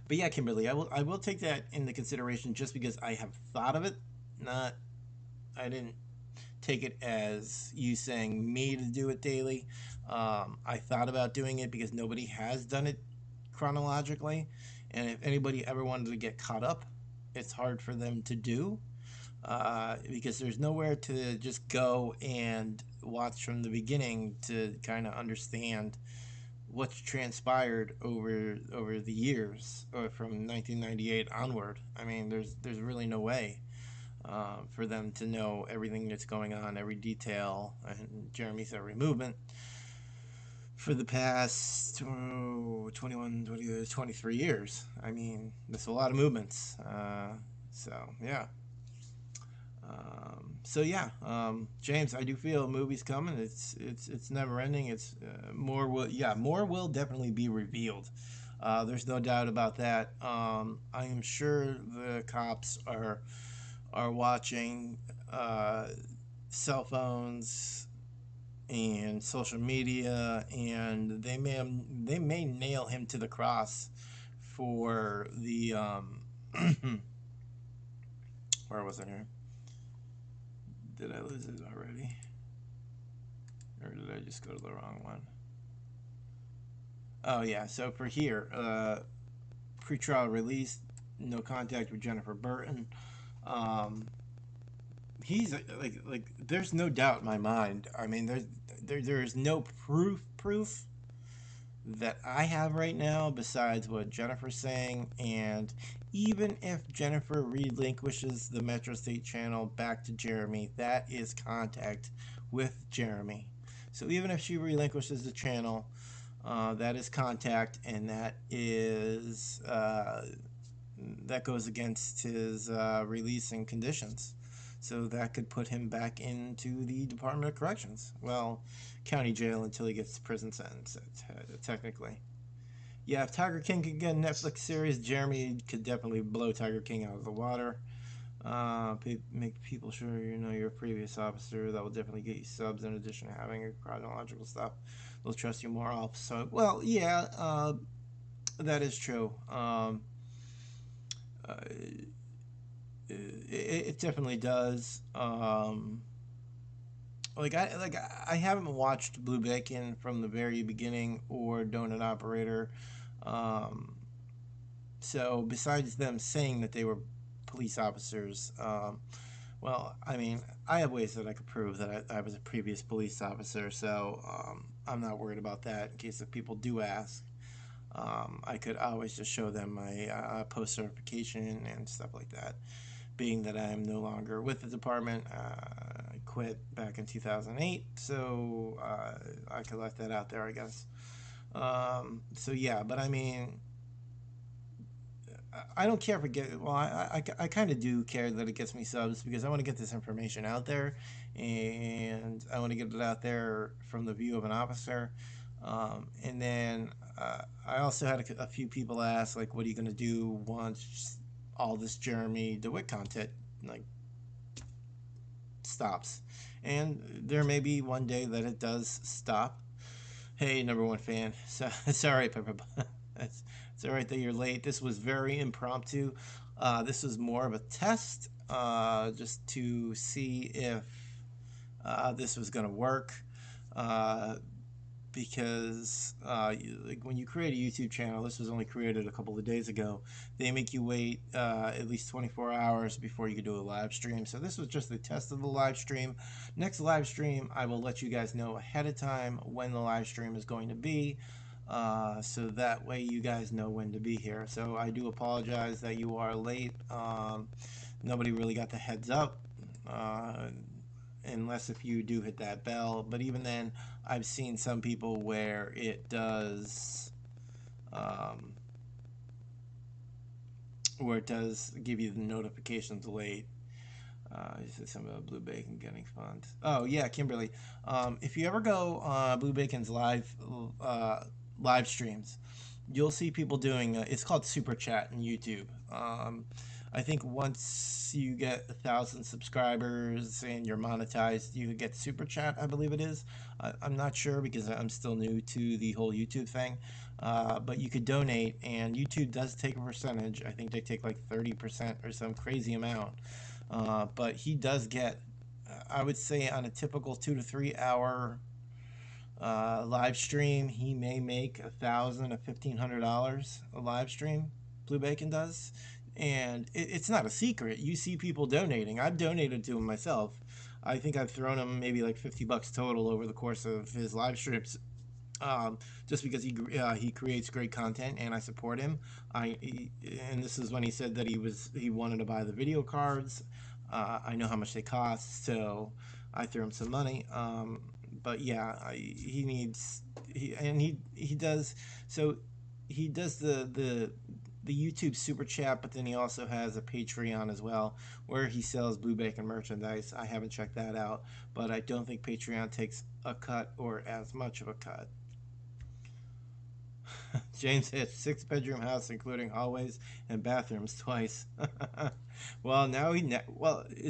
But yeah, Kimberly, I will take that into consideration just because I have thought of it. I didn't take it as you saying me to do it daily. I thought about doing it because nobody has done it chronologically, And if anybody ever wanted to get caught up, it's hard for them to do, because there's nowhere to just go and watch from the beginning to kind of understand what's transpired over the years, or from 1998 onward. I mean, there's really no way for them to know everything that's going on, every detail, and Jeremy's every movement for the past 21, 20, 23 years. I mean, there's a lot of movements. So yeah. James, I do feel a movie's coming. It's never ending. It's more will definitely be revealed. There's no doubt about that. I am sure the cops are watching cell phones and social media, and they may nail him to the cross for the where was it here? Did I lose it already? Or did I just go to the wrong one? Oh, yeah. So for here, pretrial release, no contact with Jennifer Burton. He's like, there's no doubt in my mind. I mean, there's no proof that I have right now besides what Jennifer's saying. And even if Jennifer relinquishes the Metro State channel back to Jeremy, that is contact with Jeremy. So even if she relinquishes the channel, that is contact, and that is that goes against his releasing conditions. So that could put him back into the Department of Corrections. Well, county jail until he gets prison sentence, technically. Yeah, if Tiger King could get a Netflix series, Jeremy could definitely blow Tiger King out of the water. Make people sure you know your previous officer. That will definitely get you subs, in addition to having your chronological stuff. They'll trust you more also. Well, yeah, that is true. It definitely does. I haven't watched Blue Bacon from the very beginning, or Donut Operator. So besides them saying that they were police officers, well, I mean, I have ways that I could prove that I was a previous police officer, so I'm not worried about that in case if people do ask. I could always just show them my post certification and stuff like that. Being that I am no longer with the department, I quit back in 2008, so I could let that out there, I guess. So yeah, but I mean, I don't care if it get. Well, I kind of do care that it gets me subs, because I want to get this information out there, and I want to get it out there from the view of an officer. And then I also had a few people ask, like, what are you going to do once all this Jeremy Dewitte content like stops? And there may be one day that it does stop. Hey, number one fan. So it's all right, Pepper. It's all right that you're late. This was very impromptu. This was more of a test, just to see if this was going to work. Because like when you create a YouTube channel, this was only created a couple of days ago, they make you wait at least 24 hours before you can do a live stream. So this was just a test of the live stream. Next live stream, I will let you guys know ahead of time when the live stream is going to be, so that way you guys know when to be here. So I do apologize that you are late. Nobody really got the heads up, unless if you do hit that bell. But even then, I've seen some people where it does give you the notifications late. You said something about Blue Bacon getting funds. Oh yeah, Kimberly. If you ever go Blue Bacon's live streams, you'll see people doing it's called Super Chat on YouTube. I think once you get 1,000 subscribers and you're monetized, you get Super Chat, I believe it is. I'm not sure because I'm still new to the whole YouTube thing. But you could donate, and YouTube does take a percentage. I think they take like 30% or some crazy amount. But he does get, I would say, on a typical 2 to 3 hour live stream, he may make $1,000 to $1,500 a live stream. Blue Bacon does. And it's not a secret. You see people donating. I've donated to him myself. I think I've thrown him maybe like $50 total over the course of his live streams, just because he creates great content and I support him. And this is when he said that he wanted to buy the video cards. I know how much they cost, so I threw him some money. But yeah, he does. So he does the YouTube super chat, but then he also has a Patreon as well where he sells Blue Bacon merchandise. I haven't checked that out, but I don't think Patreon takes a cut or as much of a cut. James hit 6-bedroom house including hallways and bathrooms twice. Well, now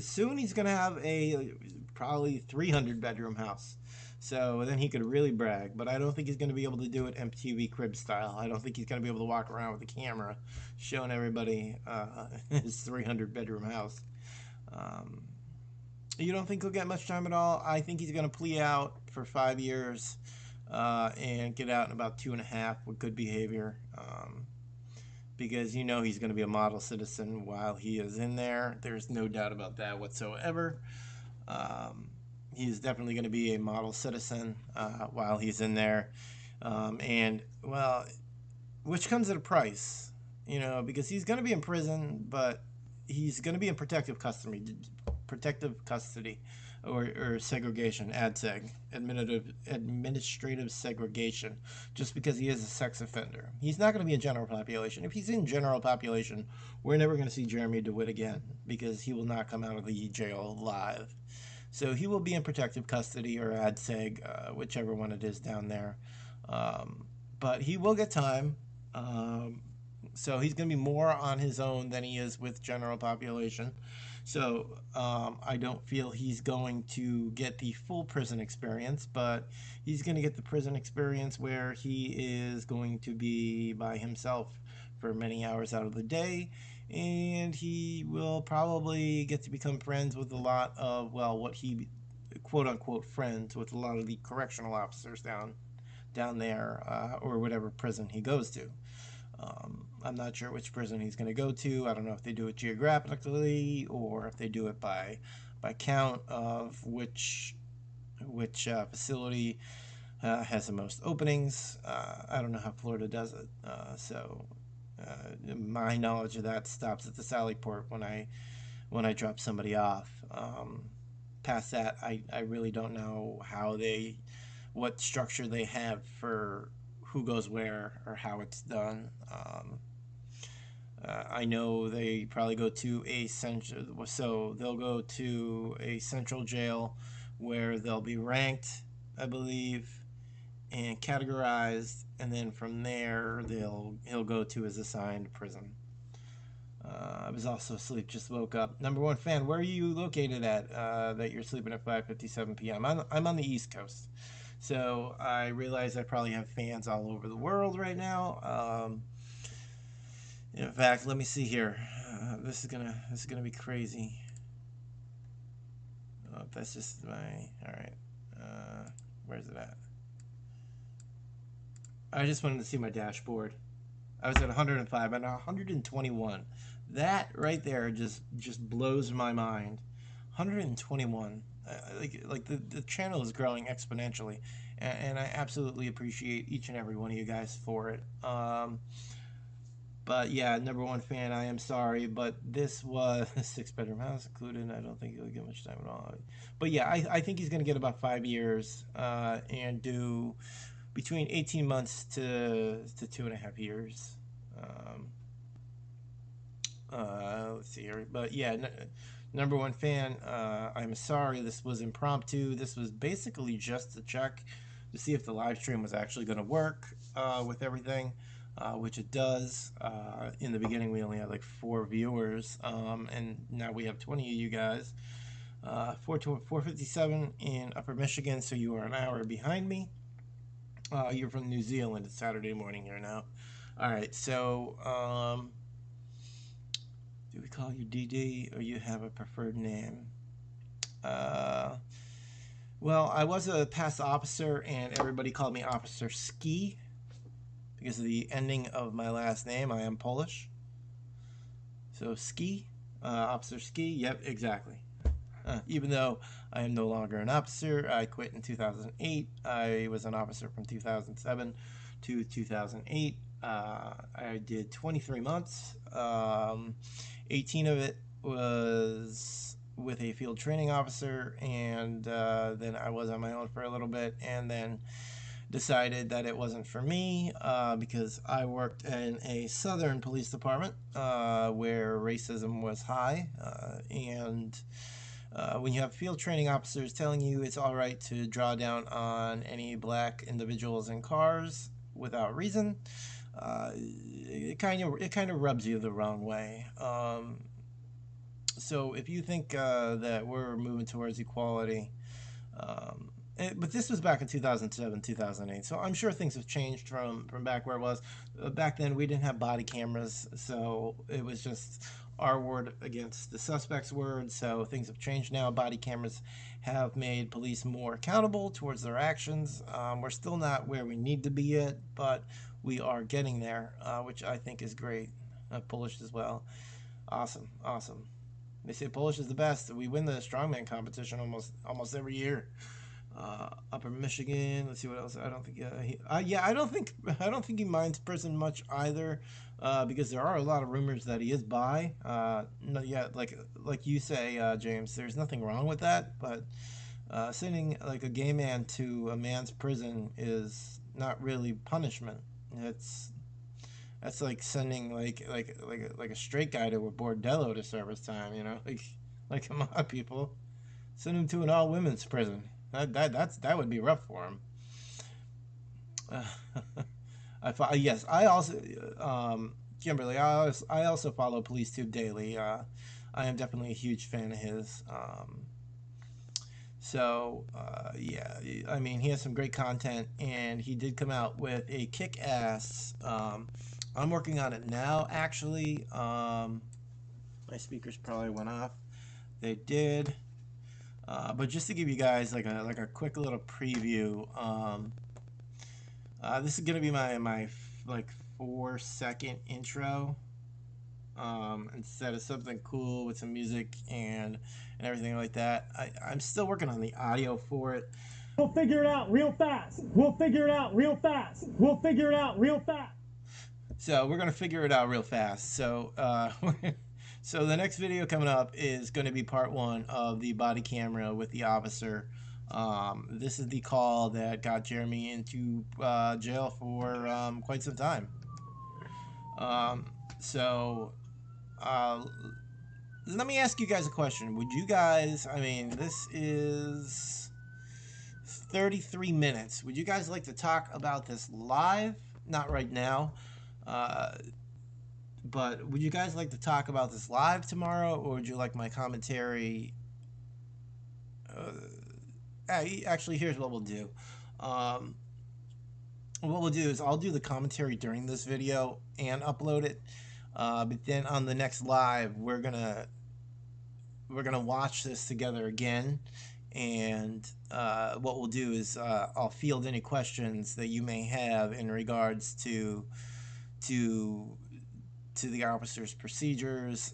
soon he's gonna have a probably 300-bedroom house. So then he could really brag, but I don't think he's going to be able to do it MTV Crib style. I don't think he's going to be able to walk around with a camera showing everybody his 300-bedroom house. You don't think he'll get much time at all? I think he's going to plea out for 5 years and get out in about 2.5 with good behavior. Because he's going to be a model citizen while he is in there. There's no doubt about that whatsoever. He's definitely going to be a model citizen while he's in there. And, well, which comes at a price, because he's going to be in prison, but he's going to be in protective custody or segregation, ADSEG, administrative segregation, just because he is a sex offender. He's not going to be in general population. If he's in general population, we're never going to see Jeremy Dewitte again because he will not come out of the jail alive. So he will be in protective custody or ADSEG, whichever one it is down there. But he will get time. So he's going to be more on his own than he is with general population. So I don't feel he's going to get the full prison experience, but he's going to get the prison experience where he is going to be by himself for many hours out of the day. And he will probably get to become friends with a lot of, what he quote-unquote friends with a lot of the correctional officers down there, or whatever prison he goes to. I'm not sure which prison he's going to go to. I don't know if they do it geographically or if they do it by count of which facility has the most openings. I don't know how Florida does it. My knowledge of that stops at the Sally Port when I drop somebody off. Past that, I really don't know what structure they have for who goes where or how it's done. I know they probably go to they'll go to a central jail where they'll be ranked, I believe, and categorized, and then from there he'll go to his assigned prison. I was also asleep, just woke up. Number one fan, where are you located at that you're sleeping at 5:57 p.m.? I'm on the East Coast, so I realize I probably have fans all over the world right now. In fact, let me see here. This is gonna be crazy. Oh, that's just all right. Where's it at? I just wanted to see my dashboard. I was at 105 and 121. That right there just blows my mind. 121. Like the channel is growing exponentially, and I absolutely appreciate each and every one of you guys for it. But yeah, number one fan, I am sorry, but this was a 6-bedroom house included. I don't think he'll get much time at all. But yeah, I think he's going to get about 5 years and do between 18 months to 2.5 years. Let's see here. But yeah, number one fan, I'm sorry this was impromptu. This was basically just to check to see if the live stream was actually going to work with everything. Which it does. In the beginning, we only had like 4 viewers, and now we have 20 of you guys. 4:57 in Upper Michigan, so you are an hour behind me. You're from New Zealand. It's Saturday morning here now. All right, so do we call you DD or you have a preferred name? Well, I was a past officer, and everybody called me Officer Ski. Because of the ending of my last name, I am Polish. So Ski, Officer Ski. Yep, exactly. Even though I am no longer an officer, I quit in 2008. I was an officer from 2007 to 2008. I did 23 months. 18 of it was with a field training officer, and then I was on my own for a little bit, and then decided that it wasn't for me because I worked in a southern police department where racism was high, and when you have field training officers telling you it's all right to draw down on any black individuals in cars without reason, it kind of rubs you the wrong way. So if you think that we're moving towards equality, but this was back in 2007, 2008. So I'm sure things have changed from back where it was. Back then, we didn't have body cameras, so it was just our word against the suspect's word. So things have changed now. Body cameras have made police more accountable towards their actions. We're still not where we need to be yet, but we are getting there, which I think is great. Polish as well. Awesome, awesome. They say Polish is the best. We win the strongman competition almost every year. Upper Michigan. Let's see what else. I don't think. I don't think he minds prison much either, because there are a lot of rumors that he is bi. No, yeah, like you say, James. There's nothing wrong with that, but sending like a gay man to a man's prison is not really punishment. That's like sending like a straight guy to a bordello to serve his time. Like come on, people, send him to an all women's prison. That would be rough for him. Yes, I also Kimberly. I also follow PoliceTube daily. I am definitely a huge fan of his. Yeah, I mean, he has some great content, and he did come out with a kick-ass. I'm working on it now, actually. My speakers probably went off. They did. But just to give you guys like a quick little preview, this is gonna be my like 4-second intro, instead of something cool with some music and everything like that. I'm still working on the audio for it. We'll figure it out real fast. We'll figure it out real fast. We'll figure it out real fast. So we're gonna figure it out real fast. So so the next video coming up is going to be part 1 of the body camera with the officer. This is the call that got Jeremy into jail for quite some time. Let me ask you guys a question. Would you guys, I mean, this is 33 minutes. Would you guys like to talk about this live? Not right now. But would you guys like to talk about this live tomorrow, or would you like my commentary? Actually, here's what we'll do. What we'll do is I'll do the commentary during this video and upload it. But then on the next live, we're gonna watch this together again, and what we'll do is I'll field any questions that you may have in regards to the officer's procedures,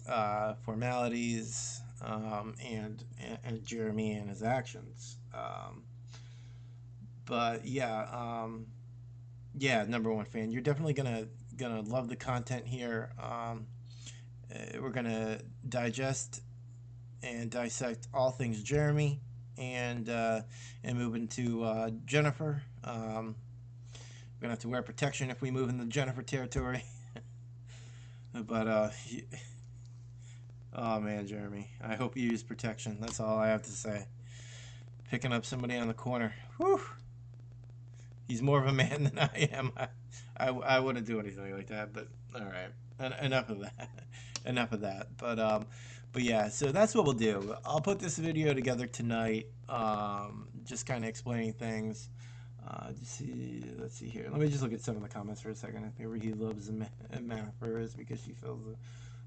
formalities, and Jeremy and his actions. But yeah, number one fan, you're definitely gonna love the content here. We're gonna digest and dissect all things Jeremy, and move into Jennifer. We're gonna have to wear protection if we move into Jennifer territory. But oh man, Jeremy, I hope you use protection. That's all I have to say. Picking up somebody on the corner, whew. He's more of a man than I am. I wouldn't do anything like that. But all right, enough of that. Enough of that. But yeah, so that's what we'll do. I'll put this video together tonight, just kind of explaining things. Let's see here. Let me just look at some of the comments for a second. Maybe he loves Amanda is because she fills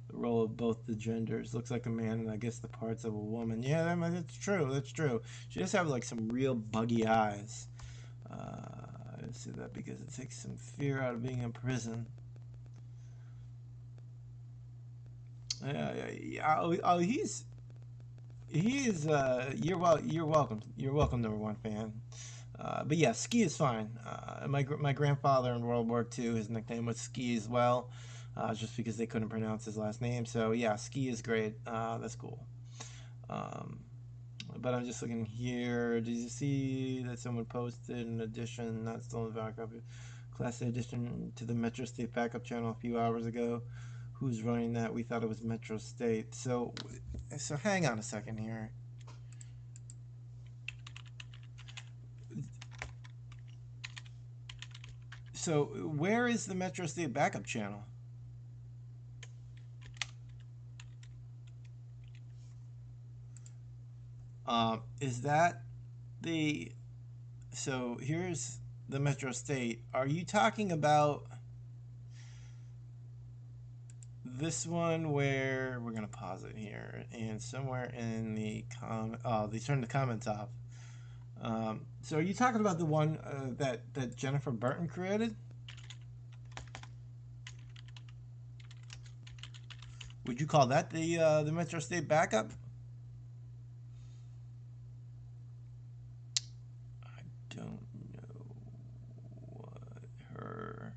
the role of both the genders. Looks like a man, and I guess the parts of a woman. Yeah, that's true. That's true. She does have like some real buggy eyes. I say that because it takes some fear out of being in prison. Oh, he's you're welcome. You're welcome, number one fan. But yeah, Ski is fine. My grandfather in World War II, his nickname was Ski as well, just because they couldn't pronounce his last name. So yeah, Ski is great. That's cool. Um, but I'm just looking here. Did you see that someone posted an edition, not stolen backup, Class A edition to the Metro State backup channel a few hours ago? Who's running that? We thought it was Metro State. So hang on a second here. So where is the Metro State backup channel? Is that the? So here's the Metro State. Are you talking about this one where we're gonna pause it here and somewhere in the they turned the comments off. So are you talking about the one that Jennifer Burton created? Would you call that the Metro State backup? I don't know what her.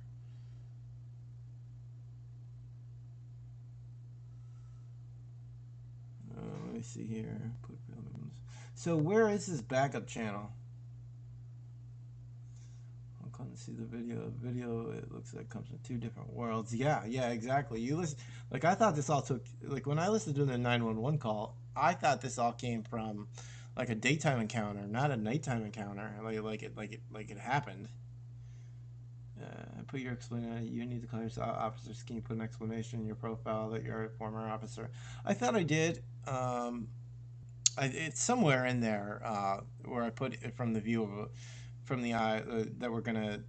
Let me see here. Put films. So where is this backup channel? I'm going to see the video. Video, it looks like comes from two different worlds. Yeah, exactly. You listen. Like I thought this all took. Like when I listened to the 911 call, I thought this all came from like a daytime encounter, not a nighttime encounter. Like it happened. Put your explanation. You need to call yourself officers. Can you put an explanation in your profile that you're a former officer? I thought I did. It's somewhere in there where I put it from the view of from the eye that we're gonna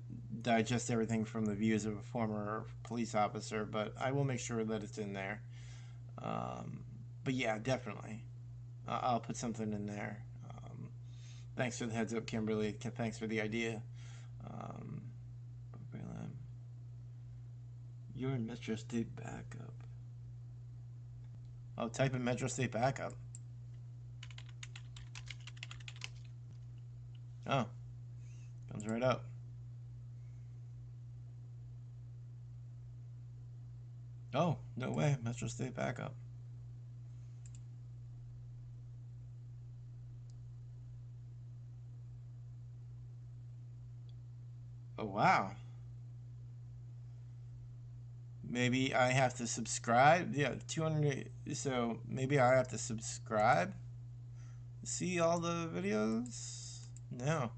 digest everything from the views of a former police officer. But I will make sure that it's in there. But yeah, definitely, I'll put something in there. Thanks for the heads up, Kimberly. Thanks for the idea. Um, you're in Metro State backup. Oh, type in Metro State backup. Oh, comes right up. Oh, no way. Metro State backup. Oh, wow. Maybe I have to subscribe. Yeah, 200. So maybe I have to subscribe to see all the videos? No.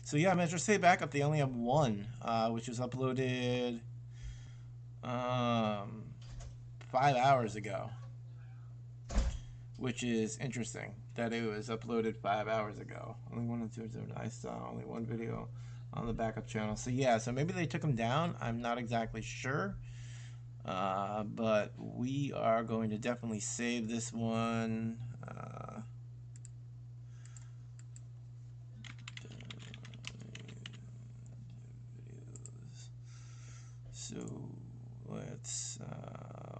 So yeah, Metro State backup, they only have one, which was uploaded um, 5 hours ago. Which is interesting that it was uploaded 5 hours ago. Only one and two. I saw only one video on the backup channel. So yeah, so maybe they took them down. I'm not exactly sure. But we are going to definitely save this one. So let's,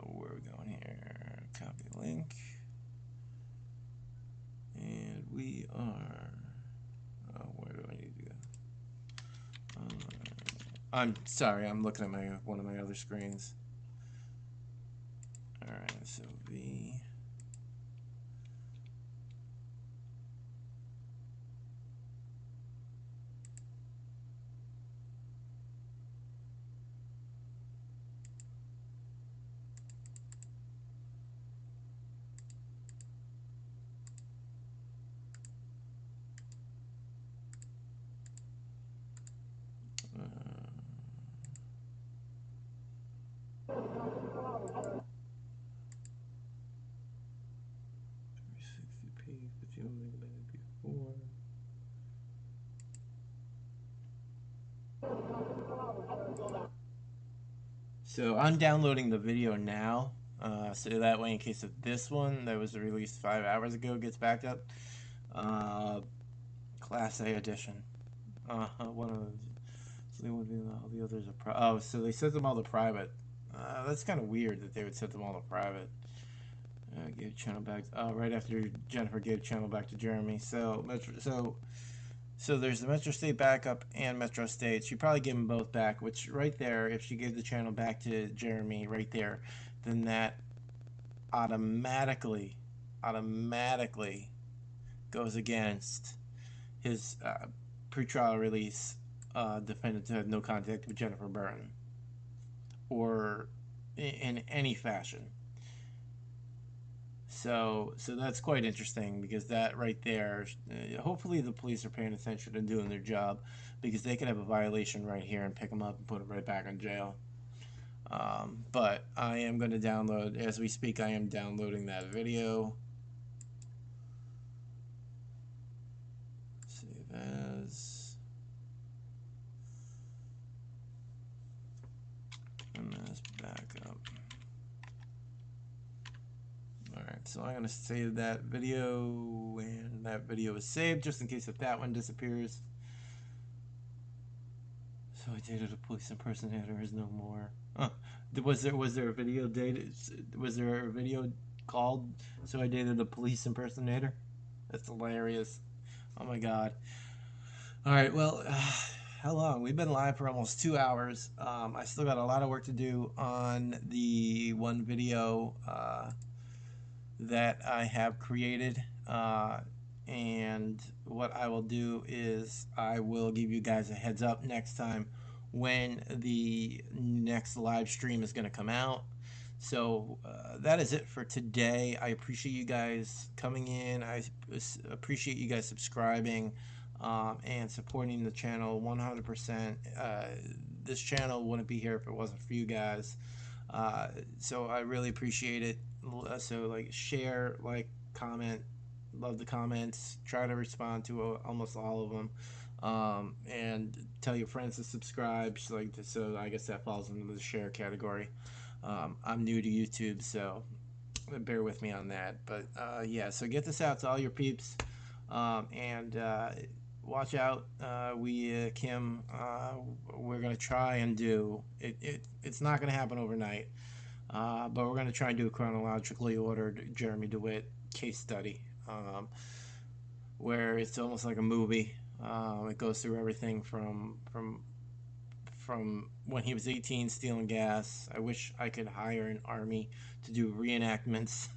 where are we going here? Copy link. And we are, where do I need to go? I'm sorry, I'm looking at one of my other screens. Alright, so V. So I'm downloading the video now, so that way in case of this one that was released 5 hours ago gets backed up. Class A edition. One of all the others are so they set them all to private. That's kind of weird that they would set them all to private. Gave channel back. Right after Jennifer gave channel back to Jeremy. So there's the Metro State backup and Metro State. She probably gave them both back. Which right there, if she gave the channel back to Jeremy right there, then that automatically goes against his pretrial release. Defendant to have no contact with Jennifer Burton or in any fashion. So that's quite interesting, because that right there, hopefully the police are paying attention and doing their job, because they could have a violation right here and pick them up and put them right back in jail. But I am going to download, as we speak, I am downloading that video. Save as. And that's backup. Alright, so I'm going to save that video, and that video is saved just in case if that one disappears. So I dated a police impersonator is no more. Was there a video dated? Was there a video called "So I Dated a Police Impersonator"? That's hilarious. Oh my god. All right, well, how long? We've been live for almost 2 hours. I still got a lot of work to do on the one video that I have created. And what I will do is I will give you guys a heads up next time when the next live stream is going to come out. So that is it for today. I appreciate you guys coming in. I appreciate you guys subscribing and supporting the channel 100%. This channel wouldn't be here if it wasn't for you guys. So I really appreciate it. So like, share, like, comment. Love the comments. Try to respond to almost all of them. And tell your friends to subscribe. So I guess that falls into the share category. I'm new to YouTube, so bear with me on that. But yeah, so get this out to all your peeps. And watch out. Kim, we're going to try and do it. It's not going to happen overnight. But we're going to try and do a chronologically ordered Jeremy Dewitte case study. Where it's almost like a movie. It goes through everything from when he was 18 stealing gas. I wish I could hire an army to do reenactments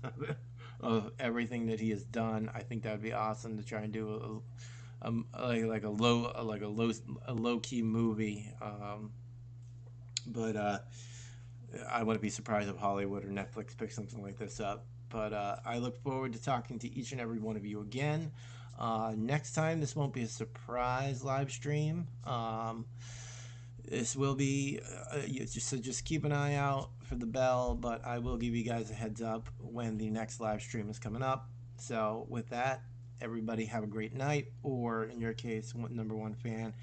of everything that he has done. I think that would be awesome to try and do a low key movie. But I wouldn't be surprised if Hollywood or Netflix picked something like this up. But I look forward to talking to each and every one of you again. Next time, this won't be a surprise live stream. This will be, so just keep an eye out for the bell, but I will give you guys a heads up when the next live stream is coming up. So with that, everybody have a great night, or in your case, number one fan,